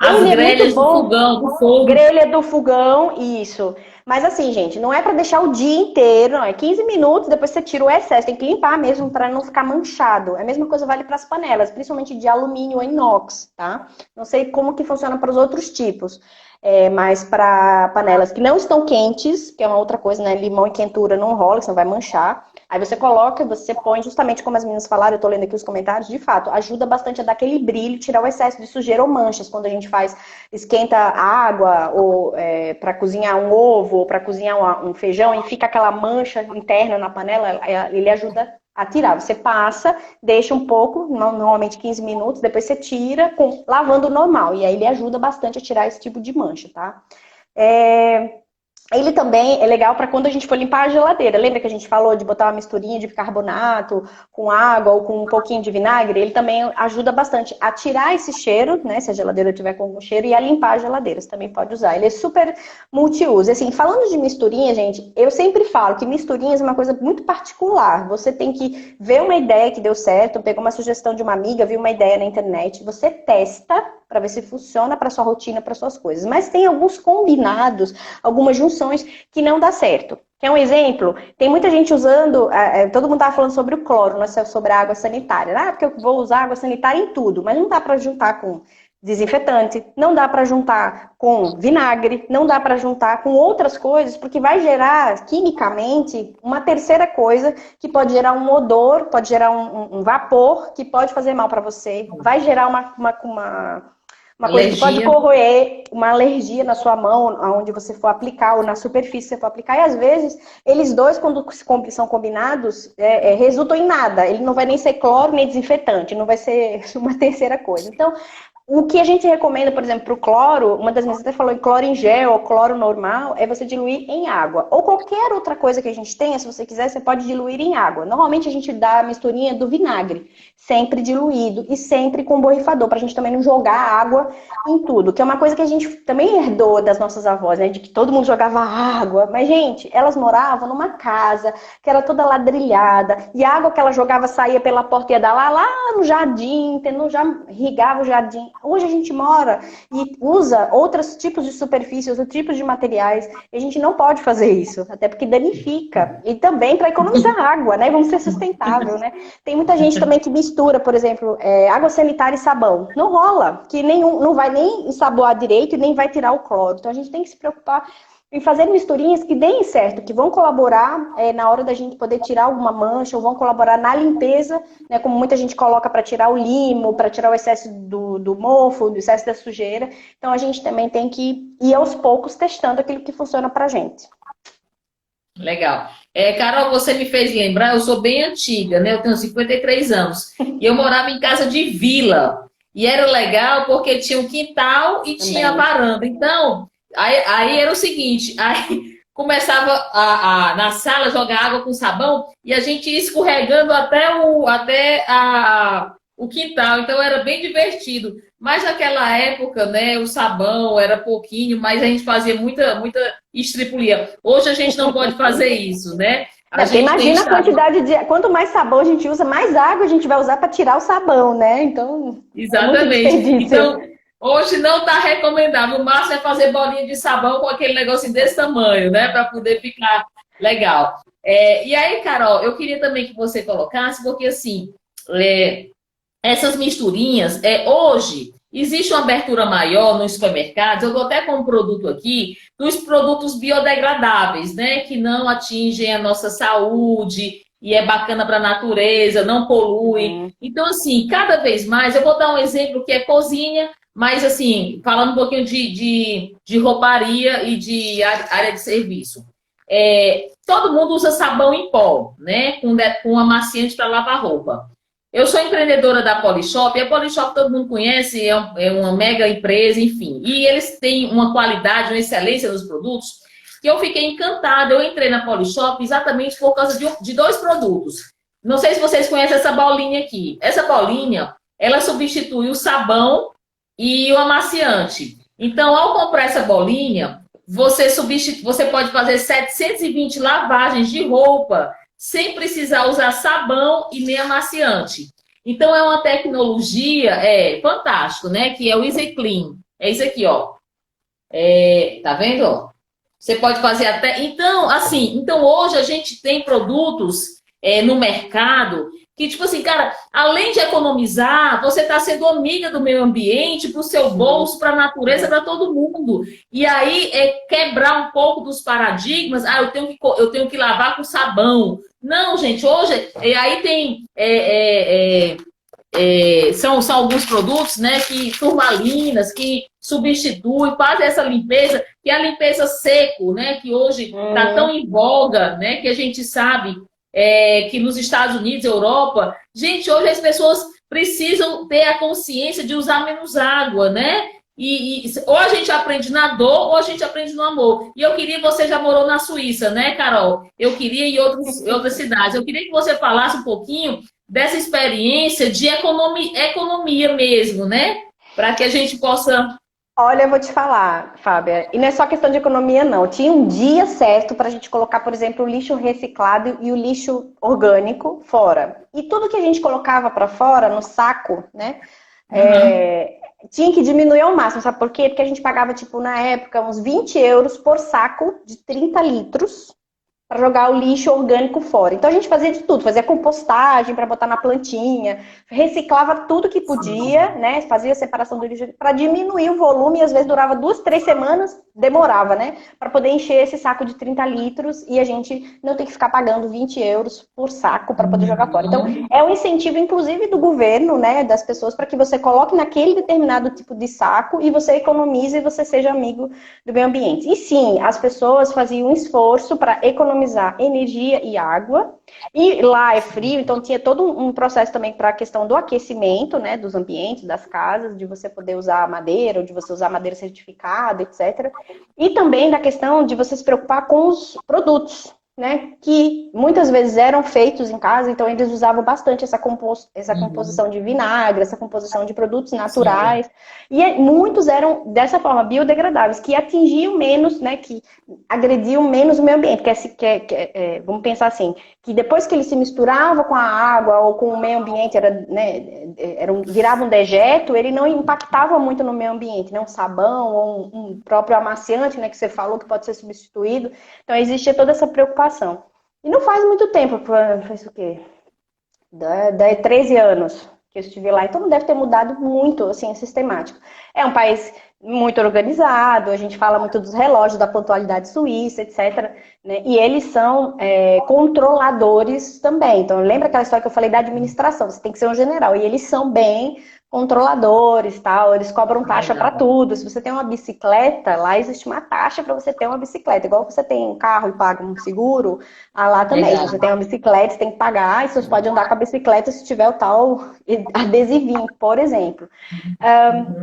As grelhas do fogão, do fogo. Grelha do fogão, isso. Mas assim, gente, não é para deixar o dia inteiro, não. É 15 minutos, depois você tira o excesso. Tem que limpar mesmo para não ficar manchado. A mesma coisa vale para as panelas, principalmente de alumínio ou inox, tá? Não sei como que funciona para os outros tipos. Mas para panelas que não estão quentes, que é uma outra coisa, né? Limão e quentura não rola, senão vai manchar. Aí você coloca, você põe, justamente como as meninas falaram, eu tô lendo aqui os comentários, de fato, ajuda bastante a dar aquele brilho, tirar o excesso de sujeira ou manchas, quando a gente esquenta água, ou para cozinhar um ovo, ou para cozinhar um feijão, e fica aquela mancha interna na panela, ele ajuda a tirar. Você passa, deixa um pouco, normalmente 15 minutos, depois você tira, lavando normal, e aí ele ajuda bastante a tirar esse tipo de mancha, tá? Ele também é legal para quando a gente for limpar a geladeira. Lembra que a gente falou de botar uma misturinha de bicarbonato com água ou com um pouquinho de vinagre? Ele também ajuda bastante a tirar esse cheiro, né? Se a geladeira tiver com algum cheiro, e a limpar a geladeira. Você também pode usar. Ele é super multiuso. Assim, falando de misturinha, gente, eu sempre falo que misturinhas é uma coisa muito particular. Você tem que ver uma ideia que deu certo, pegou uma sugestão de uma amiga, viu uma ideia na internet, você testa para ver se funciona para sua rotina, para suas coisas. Mas tem alguns combinados, algumas junções que não dá certo. Quer um exemplo? Tem muita gente usando, todo mundo estava falando sobre o cloro, não é sobre a água sanitária. Porque eu vou usar água sanitária em tudo, mas não dá para juntar com desinfetante, não dá para juntar com vinagre, não dá para juntar com outras coisas, porque vai gerar quimicamente uma terceira coisa que pode gerar um odor, pode gerar um vapor que pode fazer mal para você, vai gerar uma coisa que pode corroer, uma alergia na sua mão, onde você for aplicar, ou na superfície que você for aplicar. E às vezes, eles dois, quando são combinados, resultam em nada. Ele não vai nem ser cloro, nem desinfetante, não vai ser uma terceira coisa. Então, o que a gente recomenda, por exemplo, para o cloro, uma das meninas até falou em cloro em gel ou cloro normal, é você diluir em água. Ou qualquer outra coisa que a gente tenha, se você quiser, você pode diluir em água. Normalmente a gente dá a misturinha do vinagre, sempre diluído e sempre com borrifador, para a gente também não jogar água em tudo. Que é uma coisa que a gente também herdou das nossas avós, né? De que todo mundo jogava água. Mas, gente, elas moravam numa casa que era toda ladrilhada, e a água que ela jogava saía pela porta e ia dar lá no jardim, entendeu? Já irrigava o jardim. Hoje a gente mora e usa outros tipos de superfícies, outros tipos de materiais, e a gente não pode fazer isso, até porque danifica. E também para economizar água, né? Vamos ser sustentável, né? Tem muita gente também que mistura, por exemplo, água sanitária e sabão. Não rola, que não vai nem ensaboar direito e nem vai tirar o cloro. Então a gente tem que se preocupar em fazer misturinhas que deem certo, que vão colaborar na hora da gente poder tirar alguma mancha, ou vão colaborar na limpeza, né, como muita gente coloca para tirar o limo, para tirar o excesso do mofo, do excesso da sujeira. Então a gente também tem que ir aos poucos testando aquilo que funciona para a gente. Legal. Carol, você me fez lembrar, eu sou bem antiga, né? Eu tenho 53 anos. E eu morava em casa de vila. E era legal porque tinha um quintal e tinha varanda. Então, aí era o seguinte, aí começava na sala jogar água com sabão e a gente ia escorregando até o quintal. Então era bem divertido. Mas naquela época, né, o sabão era pouquinho, mas a gente fazia muita estripulia. Hoje a gente não pode fazer isso, né? Imagina a quantidade de... Quanto mais sabão a gente usa, mais água a gente vai usar para tirar o sabão, né? Então, exatamente. Então, hoje não está recomendável. O máximo é fazer bolinha de sabão com aquele negocinho desse tamanho, né? Para poder ficar legal. E aí, Carol, eu queria também que você colocasse, porque assim, essas misturinhas, hoje existe uma abertura maior nos supermercados. Eu dou até como produto aqui dos produtos biodegradáveis, né? Que não atingem a nossa saúde e é bacana para a natureza, não polui. Então, assim, cada vez mais, eu vou dar um exemplo que é cozinha, mas assim, falando um pouquinho de rouparia e de área de serviço. Todo mundo usa sabão em pó, né? Com amaciante para lavar roupa. Eu sou empreendedora da Polishop, e a Polishop todo mundo conhece, é uma mega empresa, enfim. E eles têm uma qualidade, uma excelência nos produtos. que eu fiquei encantada. Eu entrei na Polishop exatamente por causa de dois produtos. Não sei se vocês conhecem essa bolinha aqui. Essa bolinha, ela substitui o sabão e o amaciante. Então, ao comprar essa bolinha, você pode fazer 720 lavagens de roupa sem precisar usar sabão e nem amaciante. Então, é uma tecnologia fantástica, né? Que é o Easy Clean. É isso aqui, ó. Tá vendo? Você pode fazer até... Então, assim, hoje a gente tem produtos no mercado que, tipo assim, cara, além de economizar, você está sendo amiga do meio ambiente, para o seu bolso, para a natureza, para todo mundo. E aí quebrar um pouco dos paradigmas. Eu tenho que lavar com sabão. Não, gente, hoje... aí tem... são alguns produtos, né, turmalinas, que substituem, fazem essa limpeza, que é a limpeza seco, né, que hoje está tão em voga, né, que a gente sabe que nos Estados Unidos, Europa, gente, hoje as pessoas precisam ter a consciência de usar menos água, né? Ou a gente aprende na dor ou a gente aprende no amor. E eu queria, você já morou na Suíça, né, Carol? Eu queria em outras cidades. Eu queria que você falasse um pouquinho dessa experiência de economia mesmo, né? Para que a gente possa... Olha, eu vou te falar, Fábia, e não é só questão de economia, não. Tinha um dia certo para a gente colocar, por exemplo, o lixo reciclado e o lixo orgânico fora. E tudo que a gente colocava para fora, no saco, né, tinha que diminuir ao máximo. Sabe por quê? Porque a gente pagava, tipo, na época, uns 20 euros por saco de 30 litros para jogar o lixo orgânico fora. Então a gente fazia de tudo, fazia compostagem para botar na plantinha, reciclava tudo que podia, né? Fazia a separação do lixo para diminuir o volume, e às vezes durava 2, 3 semanas, demorava, né? Para poder encher esse saco de 30 litros e a gente não ter que ficar pagando 20 euros por saco para poder jogar fora. Então é um incentivo, inclusive, do governo, né? Das pessoas, para que você coloque naquele determinado tipo de saco e você economize e você seja amigo do meio ambiente. E sim, as pessoas faziam um esforço para economizar energia e água, e lá é frio, então tinha todo um processo também para a questão do aquecimento, né, dos ambientes, das casas, de você poder usar madeira, ou de você usar madeira certificada, etc. E também da questão de você se preocupar com os produtos, né, que muitas vezes eram feitos em casa, então eles usavam bastante essa composição de vinagre, essa composição de produtos naturais, sim. E muitos eram dessa forma biodegradáveis, que atingiam menos, né, que agrediam menos o meio ambiente, vamos pensar assim, que depois que ele se misturava com a água ou com o meio ambiente, virava um dejeto, ele não impactava muito no meio ambiente, né, um sabão ou um próprio amaciante, né, que você falou que pode ser substituído, então existia toda essa preocupação. E não faz muito tempo, faz o quê? 13 anos que eu estive lá, então não deve ter mudado muito, assim, sistemático. É um país muito organizado, a gente fala muito dos relógios, da pontualidade suíça, etc. Né? E eles são controladores também. Então, lembra aquela história que eu falei da administração? Você tem que ser um general. E eles são bem controladores, tal, eles cobram taxa para tudo. Se você tem uma bicicleta, lá existe uma taxa para você ter uma bicicleta. Igual você tem um carro e paga um seguro, lá também. Se você tem uma bicicleta, você tem que pagar, e você pode andar com a bicicleta se tiver o tal adesivinho, por exemplo.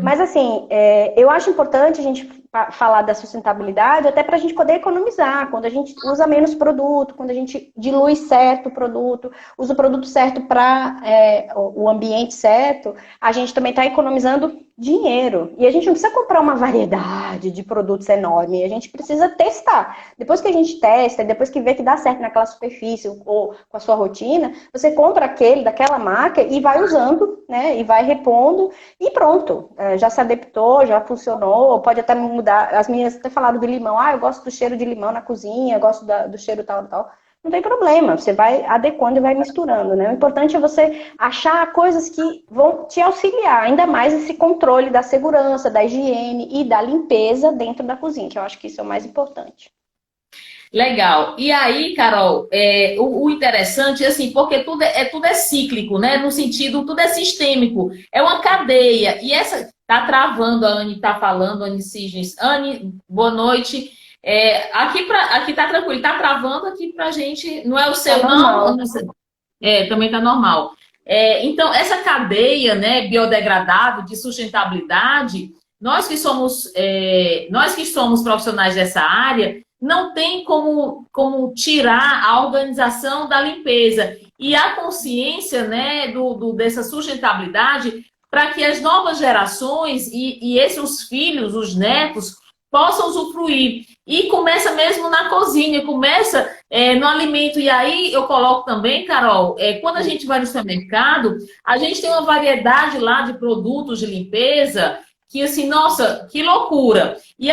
Mas assim, eu acho importante a gente falar da sustentabilidade até para a gente poder economizar, quando a gente usa menos produto, quando a gente dilui certo o produto, usa o produto certo para o ambiente certo, a gente também está economizando dinheiro. E a gente não precisa comprar uma variedade de produtos enorme, a gente precisa testar. Depois que a gente testa, depois que vê que dá certo naquela superfície ou com a sua rotina, você compra daquela marca e vai usando, né? E vai repondo e pronto. Já se adaptou, já funcionou, pode até mudar. As meninas até falaram do limão. Eu gosto do cheiro de limão na cozinha, eu gosto do cheiro tal. Não tem problema, você vai adequando e vai misturando, né? O importante é você achar coisas que vão te auxiliar, ainda mais esse controle da segurança, da higiene e da limpeza dentro da cozinha, que eu acho que isso é o mais importante. Legal. E aí, Carol, o interessante é assim, porque tudo é cíclico, né? No sentido, tudo é sistêmico, é uma cadeia. E essa tá travando, a Anne tá falando, Anne Sigens. Anne, boa noite. Aqui tá tranquilo, tá travando aqui pra gente, não é o seu tá não? Também tá normal. Então, essa cadeia, né, biodegradável de sustentabilidade, nós que somos profissionais dessa área, não tem como tirar a organização da limpeza e a consciência, né, dessa sustentabilidade para que as novas gerações e esses os filhos, os netos, possam usufruir. E começa mesmo na cozinha, começa no alimento. E aí eu coloco também, Carol, quando a gente vai no supermercado, a gente tem uma variedade lá de produtos de limpeza que, assim, nossa, que loucura. E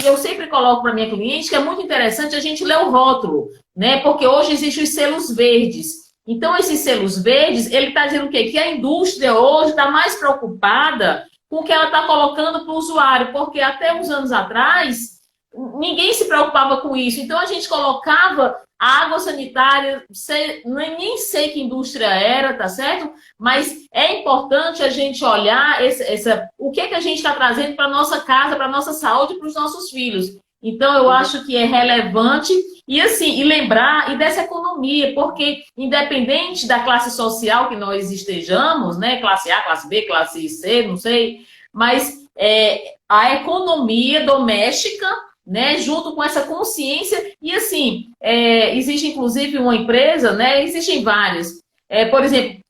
eu sempre coloco para minha cliente que é muito interessante a gente ler o rótulo, né? Porque hoje existem os selos verdes. Então, esses selos verdes, ele está dizendo o quê? Que a indústria hoje está mais preocupada com o que ela está colocando para o usuário, porque até uns anos atrás, ninguém se preocupava com isso. Então, a gente colocava a água sanitária, nem sei que indústria era, tá certo? Mas é importante a gente olhar o que a gente está trazendo para a nossa casa, para a nossa saúde, para os nossos filhos. Então, eu acho que é relevante e assim, e lembrar e dessa economia, porque independente da classe social que nós estejamos, né, classe A, classe B, classe C, não sei, mas a economia doméstica, né, junto com essa consciência e assim, existe inclusive uma empresa, né, existem várias, por exemplo,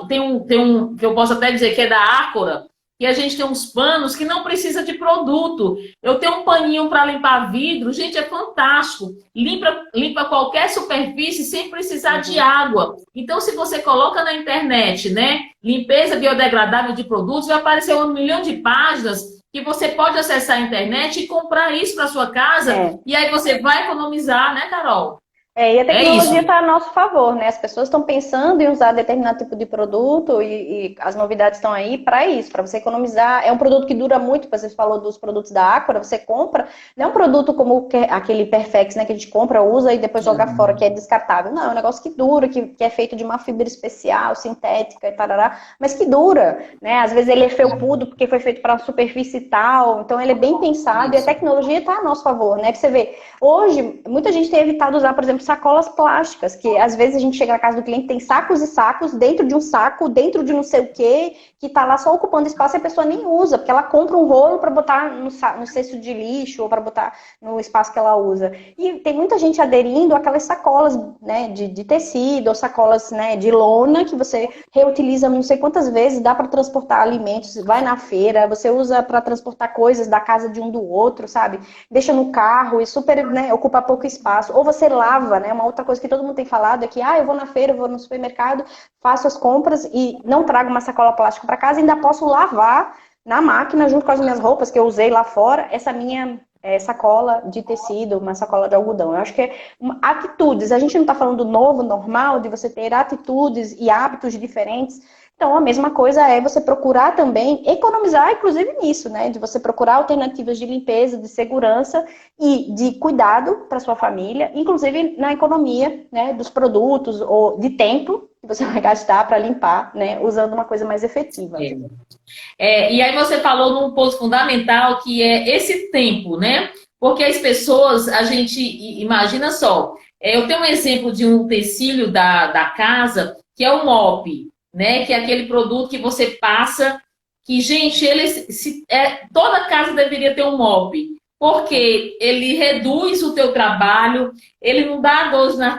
tem um que eu posso até dizer que é da Ácora, que a gente tem uns panos que não precisa de produto. Eu tenho um paninho para limpar vidro, gente, é fantástico. Limpa qualquer superfície sem precisar de água. Então, se você coloca na internet, né, limpeza biodegradável de produtos, vai aparecer 1 milhão de páginas que você pode acessar a internet e comprar isso para sua casa. E aí você vai economizar, né, Carol? E a tecnologia está a nosso favor, né? As pessoas estão pensando em usar determinado tipo de produto e as novidades estão aí para isso, para você economizar. É um produto que dura muito, você falou dos produtos da Ácora, você compra, não é um produto como aquele Perfex, né, que a gente compra, usa e depois joga fora, que é descartável. Não, é um negócio que dura, que é feito de uma fibra especial, sintética e tarará, mas que dura, né? Às vezes ele é felpudo porque foi feito para uma superfície tal, então ele é bem pensado e a tecnologia está a nosso favor, né? Pra você ver, hoje, muita gente tem evitado usar, por exemplo, sacolas plásticas, que às vezes a gente chega na casa do cliente, tem sacos e sacos dentro de um saco, dentro de não sei o quê, que tá lá só ocupando espaço e a pessoa nem usa, porque ela compra um rolo para botar no cesto de lixo ou para botar no espaço que ela usa. E tem muita gente aderindo àquelas sacolas, né, de tecido ou sacolas, né, de lona, que você reutiliza não sei quantas vezes, dá para transportar alimentos, vai na feira, você usa para transportar coisas da casa de um do outro, sabe? Deixa no carro e super, né, ocupa pouco espaço. Ou você lava, né? Uma outra coisa que todo mundo tem falado é que eu vou na feira, eu vou no supermercado, faço as compras e não trago uma sacola plástica para casa, ainda posso lavar na máquina junto com as minhas roupas que eu usei lá fora, essa minha sacola de tecido, uma sacola de algodão. Eu acho que atitudes, a gente não está falando do novo normal, de você ter atitudes e hábitos diferentes. Então, a mesma coisa é você procurar também economizar, inclusive nisso, né? De você procurar alternativas de limpeza, de segurança e de cuidado para sua família, inclusive na economia, né, dos produtos ou de tempo que você vai gastar para limpar, né? Usando uma coisa mais efetiva. E aí você falou num ponto fundamental que é esse tempo, né? Porque as pessoas, a gente imagina só, eu tenho um exemplo de um utensílio da casa que é o mop, né? Que é aquele produto que você passa, que, gente, toda casa deveria ter um mop, porque ele reduz o teu trabalho, ele não dá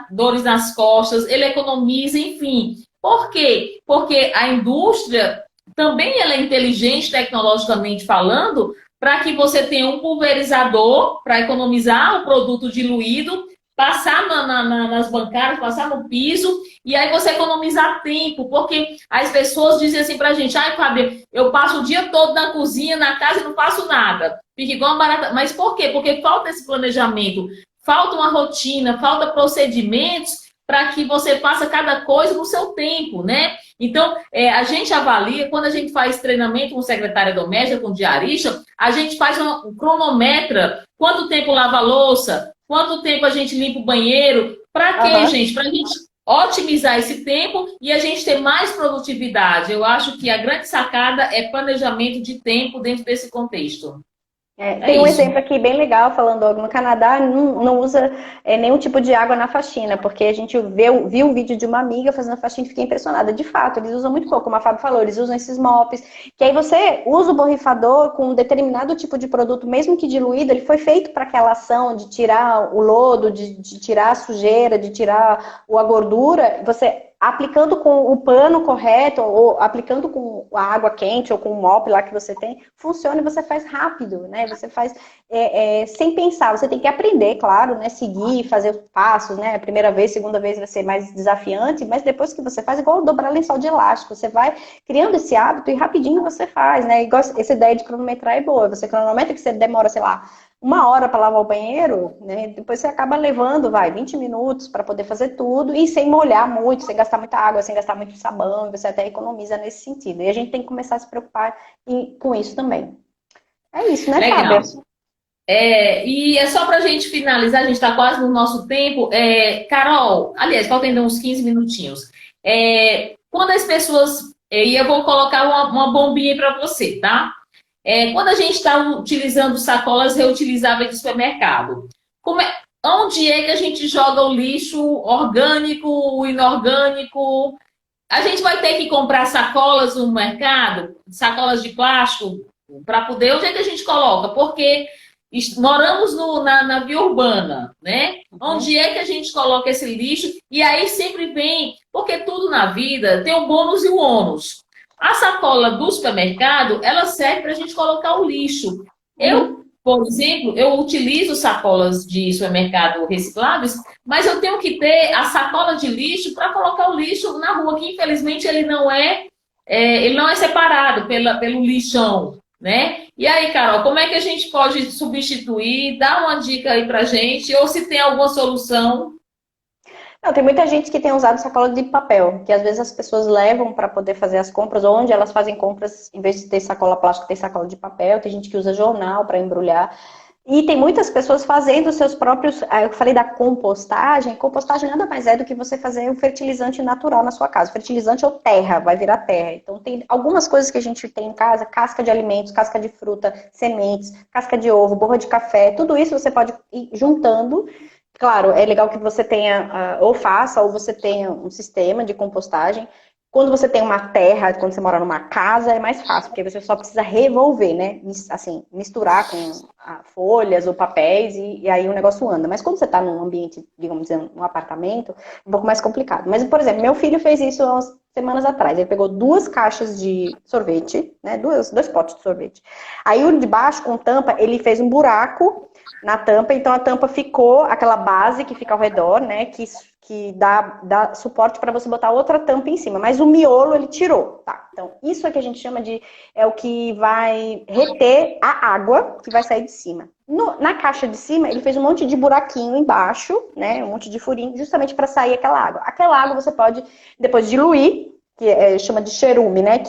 dores nas costas, ele economiza, enfim. Por quê? Porque a indústria também ela é inteligente tecnologicamente falando, para que você tenha um pulverizador para economizar o produto diluído, passar nas bancadas, passar no piso, e aí você economizar tempo, porque as pessoas dizem assim pra gente, Fábio, eu passo o dia todo na cozinha, na casa e não faço nada. Fica igual uma barata. Mas por quê? Porque falta esse planejamento, falta uma rotina, falta procedimentos para que você faça cada coisa no seu tempo, né? Então, a gente avalia, quando a gente faz treinamento com secretária doméstica, com diarista, a gente faz um cronometra, quanto tempo lava a louça, quanto tempo a gente limpa o banheiro, para quê, gente? Para a gente otimizar esse tempo e a gente ter mais produtividade. Eu acho que a grande sacada é planejamento de tempo dentro desse contexto. É Tem um isso. exemplo aqui bem legal, falando algo no Canadá, não usa nenhum tipo de água na faxina, porque a gente viu o vídeo de uma amiga fazendo faxina e fiquei impressionada. De fato, eles usam muito pouco, como a Fábio falou, eles usam esses mops, que aí você usa o borrifador com um determinado tipo de produto, mesmo que diluído, ele foi feito para aquela ação de tirar o lodo, de tirar a sujeira, de tirar a gordura, você aplicando com o pano correto, ou aplicando com a água quente, ou com o mop lá que você tem, funciona e você faz rápido, né? Você faz sem pensar, você tem que aprender, claro, né? Seguir, fazer os passos, né? A primeira vez, segunda vez vai ser mais desafiante, mas depois que você faz, igual dobrar lençol de elástico, você vai criando esse hábito e rapidinho você faz, né? Igual essa ideia de cronometrar é boa, você cronometra que você demora, sei lá, uma hora para lavar o banheiro, né? Depois você acaba levando, 20 minutos para poder fazer tudo e sem molhar muito, sem gastar muita água, sem gastar muito sabão, você até economiza nesse sentido. E a gente tem que começar a se preocupar com isso também. É isso, né, Fábio? Legal. E é só para a gente finalizar, a gente está quase no nosso tempo. Carol, aliás, faltam ainda uns 15 minutinhos. Quando as pessoas. E eu vou colocar uma bombinha para você, tá? Quando a gente está utilizando sacolas reutilizáveis de supermercado, onde é que a gente joga o lixo orgânico, o inorgânico? A gente vai ter que comprar sacolas no mercado, sacolas de plástico, para poder. Onde é que a gente coloca? Porque moramos na via urbana, né? Uhum. Onde é que a gente coloca esse lixo? E aí sempre vem, porque tudo na vida tem o bônus e o ônus. A sacola do supermercado, ela serve para a gente colocar o lixo. Eu, Uhum. por exemplo, eu utilizo sacolas de supermercado recicláveis, mas eu tenho que ter a sacola de lixo para colocar o lixo na rua, que infelizmente ele não é separado pelo lixão, né? E aí, Carol, como é que a gente pode substituir? Dá uma dica aí pra gente, ou se tem alguma solução. Não, tem muita gente que tem usado sacola de papel, que às vezes as pessoas levam para poder fazer as compras, ou onde elas fazem compras, em vez de ter sacola plástica, tem sacola de papel, tem gente que usa jornal para embrulhar. E tem muitas pessoas fazendo seus próprios. Eu falei da compostagem. Compostagem nada mais é do que você fazer um fertilizante natural na sua casa. Fertilizante ou terra, vai virar terra. Então, tem algumas coisas que a gente tem em casa: casca de alimentos, casca de fruta, sementes, casca de ovo, borra de café. Tudo isso você pode ir juntando. Claro, é legal que você tenha, ou faça, ou você tenha um sistema de compostagem. Quando você tem uma terra, quando você mora numa casa, é mais fácil, porque você só precisa revolver, né? Assim, misturar com folhas ou papéis e aí o negócio anda. Mas quando você está num ambiente, digamos dizer, num apartamento, é um pouco mais complicado. Mas, por exemplo, meu filho fez isso há umas semanas atrás. Ele pegou 2 caixas de sorvete, né? Dois potes de sorvete. Aí o de baixo, com tampa, ele fez um buraco na tampa, então a tampa ficou, aquela base que fica ao redor, né, que dá suporte para você botar outra tampa em cima, mas o miolo ele tirou, tá? Então, isso é que a gente chama é o que vai reter a água que vai sair de cima. Na caixa de cima, ele fez um monte de buraquinho embaixo, né, um monte de furinho, justamente para sair aquela água. Aquela água você pode depois diluir, que chama de cherume, né?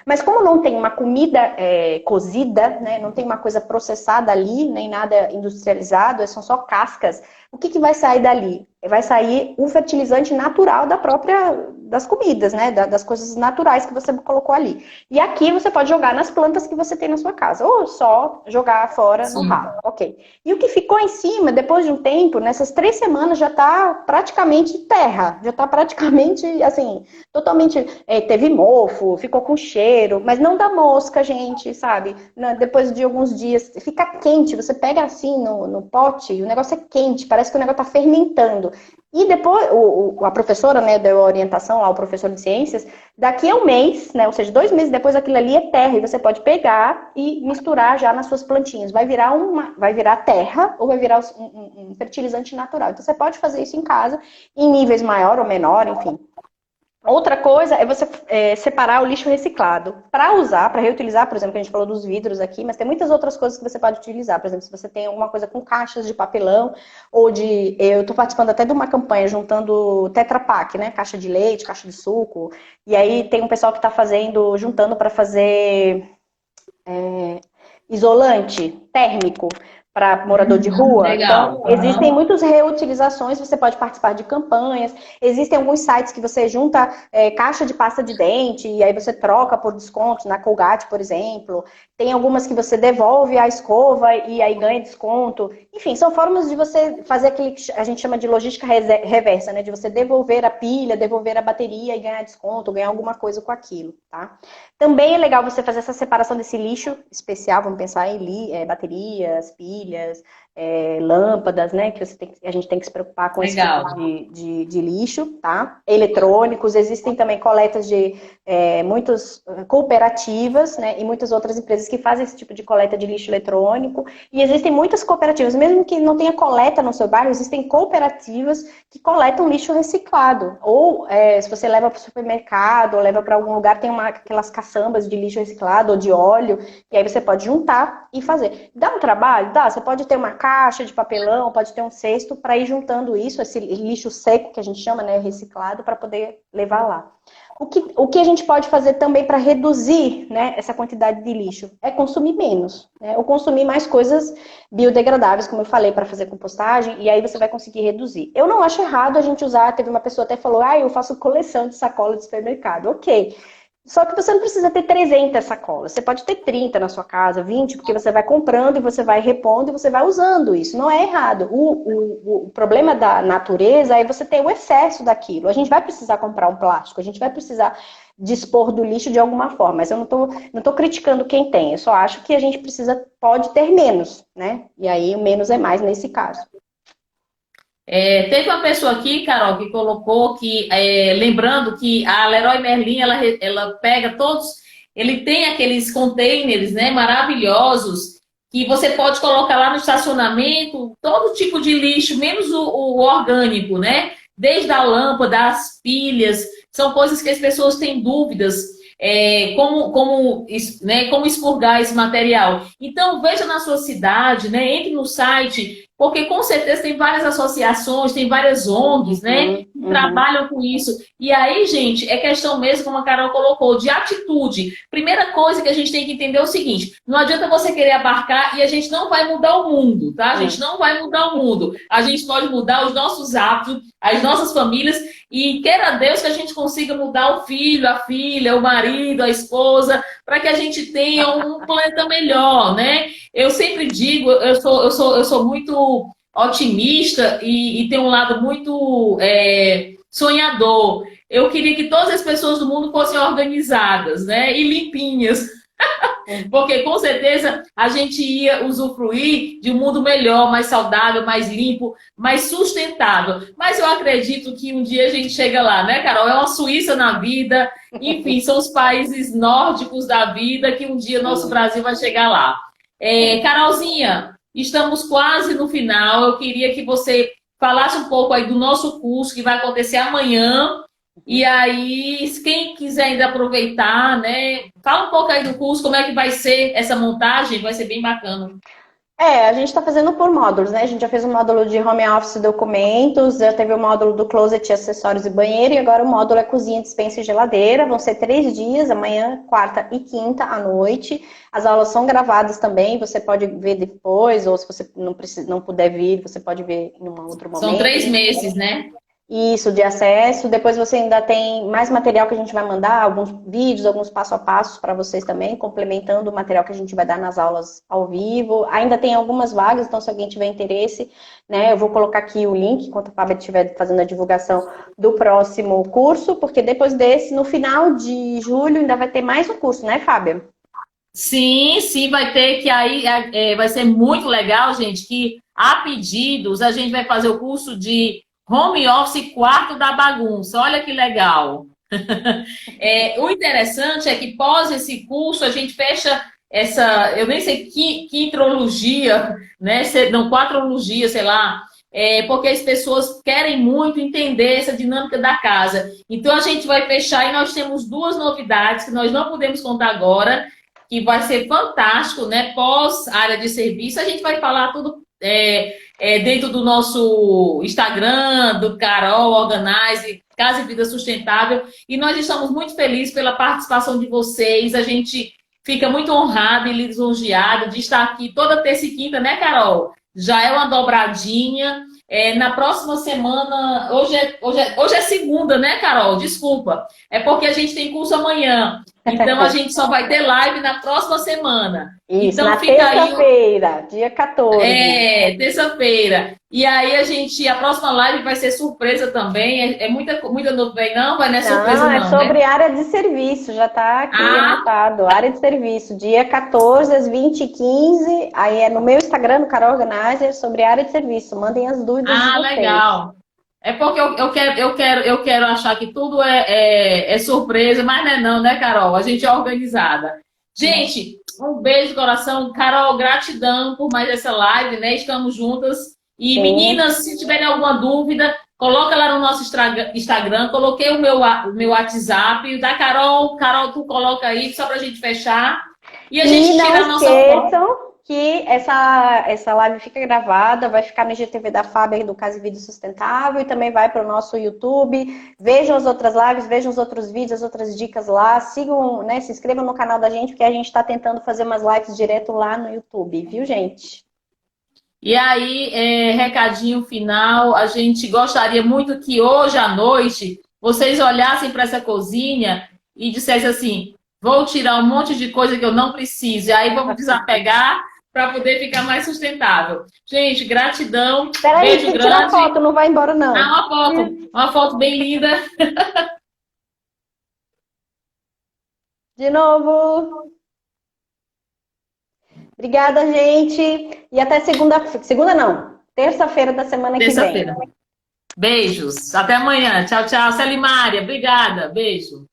Mas como não tem uma comida cozida, né? Não tem uma coisa processada ali, nem nada industrializado, são só cascas. O que vai sair dali? Vai sair o fertilizante natural das comidas, né? Das coisas naturais que você colocou ali. E aqui você pode jogar nas plantas que você tem na sua casa, ou só jogar fora no Sim. ralo, ok. E o que ficou em cima, depois de um tempo, nessas 3 semanas já está praticamente terra, já está praticamente, assim, totalmente, teve mofo, ficou com cheiro, mas não dá mosca, gente, sabe? Depois de alguns dias, fica quente, você pega assim no pote, e o negócio é quente, parece que o negócio está fermentando. E depois, a professora, né, deu a orientação ao professor de ciências, daqui a um mês, né, ou seja, 2 meses depois, aquilo ali é terra, e você pode pegar e misturar já nas suas plantinhas. Vai virar terra ou vai virar um fertilizante natural. Então, você pode fazer isso em casa, em níveis maior ou menor, enfim. Outra coisa é você separar o lixo reciclado. Para usar, para reutilizar, por exemplo, que a gente falou dos vidros aqui, mas tem muitas outras coisas que você pode utilizar. Por exemplo, se você tem alguma coisa com caixas de papelão, ou de. Eu estou participando até de uma campanha juntando Tetra Pak, né? Caixa de leite, caixa de suco. E aí tem um pessoal que está juntando para fazer isolante térmico, para morador de rua. Legal. Então, existem muitas reutilizações, você pode participar de campanhas, existem alguns sites que você junta caixa de pasta de dente e aí você troca por desconto, na Colgate, por exemplo. Tem algumas que você devolve a escova e aí ganha desconto. Enfim, são formas de você fazer aquele que a gente chama de logística reversa, né? De você devolver a pilha, devolver a bateria e ganhar desconto, ganhar alguma coisa com aquilo, tá? Também é legal você fazer essa separação desse lixo especial, vamos pensar em baterias, pilhas, lâmpadas, né? Que a gente tem que se preocupar com Legal. esse tipo de lixo, tá? Eletrônicos, existem também coletas de muitas cooperativas, né? E muitas outras empresas que fazem esse tipo de coleta de lixo eletrônico. E existem muitas cooperativas, mesmo que não tenha coleta no seu bairro, existem cooperativas que coletam lixo reciclado. Ou se você leva para o supermercado, ou leva para algum lugar, tem aquelas caçambas de lixo reciclado ou de óleo, e aí você pode juntar e fazer. Dá um trabalho? Dá. Você pode ter uma caixa de papelão, pode ter um cesto para ir juntando isso, esse lixo seco que a gente chama, né, reciclado, para poder levar lá. O que a gente pode fazer também para reduzir, né, essa quantidade de lixo? É consumir menos, né? Ou consumir mais coisas biodegradáveis, como eu falei, para fazer compostagem, e aí você vai conseguir reduzir. Eu não acho errado a gente usar, teve uma pessoa até falou, eu faço coleção de sacola de supermercado. Ok. Só que você não precisa ter 300 sacolas. Você pode ter 30 na sua casa, 20, porque você vai comprando e você vai repondo e você vai usando isso. Não é errado. O problema da natureza é você ter o excesso daquilo. A gente vai precisar comprar um plástico, a gente vai precisar dispor do lixo de alguma forma. Mas eu não tô criticando quem tem. Eu só acho que a gente pode ter menos, né? E aí o menos é mais nesse caso. Teve uma pessoa aqui, Carol, que colocou que, lembrando que a Leroy Merlin, ela pega todos, ele tem aqueles containers, né, maravilhosos, que você pode colocar lá no estacionamento todo tipo de lixo, menos o orgânico, né? Desde a lâmpada, as pilhas, são coisas que as pessoas têm dúvidas, como expurgar esse material. Então, veja na sua cidade, né, entre no site, porque com certeza tem várias associações, tem várias ONGs, né, que trabalham com isso. E aí, gente, é questão mesmo, como a Carol colocou, de atitude. Primeira coisa que a gente tem que entender é o seguinte, não adianta você querer abarcar e a gente não vai mudar o mundo, tá? A gente não vai mudar o mundo. A gente pode mudar os nossos hábitos, as nossas famílias, e queira Deus que a gente consiga mudar o filho, a filha, o marido, a esposa, para que a gente tenha um planeta melhor, né? Eu sempre digo, eu sou muito otimista e tenho um lado muito sonhador. Eu queria que todas as pessoas do mundo fossem organizadas, né? E limpinhas. Porque com certeza a gente ia usufruir de um mundo melhor, mais saudável, mais limpo, mais sustentável. Mas eu acredito que um dia a gente chega lá, né, Carol? É uma Suíça na vida, enfim, são os países nórdicos da vida que um dia nosso Brasil vai chegar lá. Carolzinha, estamos quase no final. Eu queria que você falasse um pouco aí do nosso curso que vai acontecer amanhã. E aí, quem quiser ainda aproveitar, né? Fala um pouco aí do curso, como é que vai ser essa montagem, vai ser bem bacana. A gente está fazendo por módulos, né? A gente já fez o módulo de home office e documentos, já teve o módulo do closet, acessórios e banheiro, e agora o módulo é cozinha, despensa e geladeira. Vão ser 3 dias, amanhã, quarta e quinta à noite. As aulas são gravadas também, você pode ver depois, ou se você não puder vir, você pode ver em um outro momento. São 3 meses, né? Isso, de acesso. Depois você ainda tem mais material que a gente vai mandar, alguns vídeos, alguns passo a passos para vocês também, complementando o material que a gente vai dar nas aulas ao vivo. Ainda tem algumas vagas, então se alguém tiver interesse, né, eu vou colocar aqui o link, enquanto a Fábia estiver fazendo a divulgação do próximo curso, porque depois desse, no final de julho, ainda vai ter mais um curso, né, Fábia? Sim, sim, vai ter que aí, vai ser muito legal, gente, que a pedidos a gente vai fazer o curso de Home Office Quarto da Bagunça. Olha que legal. O interessante é que pós esse curso a gente fecha essa, eu nem sei que quintrologia, né? Não, quatrologia, sei lá, porque as pessoas querem muito entender essa dinâmica da casa. Então a gente vai fechar e nós temos 2 novidades que nós não podemos contar agora, que vai ser fantástico, né? Pós área de serviço, a gente vai falar tudo dentro do nosso Instagram, do Carol Organize, Casa e Vida Sustentável, e nós estamos muito felizes pela participação de vocês. A gente fica muito honrado e lisonjeado de estar aqui toda terça e quinta, né, Carol? Já é uma dobradinha. Na próxima semana, hoje é segunda, né, Carol? Desculpa. É porque a gente tem curso amanhã. Então a gente só vai ter live na próxima semana. Isso, Então na fica aí. terça-feira, dia 14. Terça-feira. E aí a próxima live vai ser surpresa também. Muita novidade, não? Não é surpresa Não, é não, sobre né? área de serviço, já está aqui Ah, anotado. Área de serviço, dia 14 às 20h15. Aí é no meu Instagram, no Carol Organizer, sobre área de serviço. Mandem as dúvidas de vocês. legal. É porque eu quero achar que tudo é surpresa, mas não é não, né, Carol? A gente é organizada. Gente, um beijo de coração. Carol, gratidão por mais essa live, né? Estamos juntas. E Sim. meninas, se tiverem alguma dúvida, coloca lá no nosso Instagram. Coloquei o meu WhatsApp da Carol. Carol, tu coloca aí, só pra gente fechar. E a gente tira a nossa foto. Esqueçam que essa live fica gravada, vai ficar no IGTV da Fábia do Casa e Vídeo Sustentável e também vai para o nosso YouTube. Vejam as outras lives, vejam os outros vídeos, as outras dicas lá. Sigam, né? Se inscrevam no canal da gente, porque a gente está tentando fazer umas lives direto lá no YouTube, viu, gente? E aí, recadinho final, a gente gostaria muito que hoje à noite vocês olhassem para essa cozinha e dissessem assim: vou tirar um monte de coisa que eu não preciso, e aí vamos desapegar para poder ficar mais sustentável. Gente, gratidão, Peraí, beijo tem que tirar grande. foto, não vai embora não. Uma foto bem linda. De novo. Obrigada, gente. E até segunda não, terça-feira da semana que vem. Terça-feira. Beijos. Até amanhã. Tchau, tchau. Celimária, obrigada. Beijo.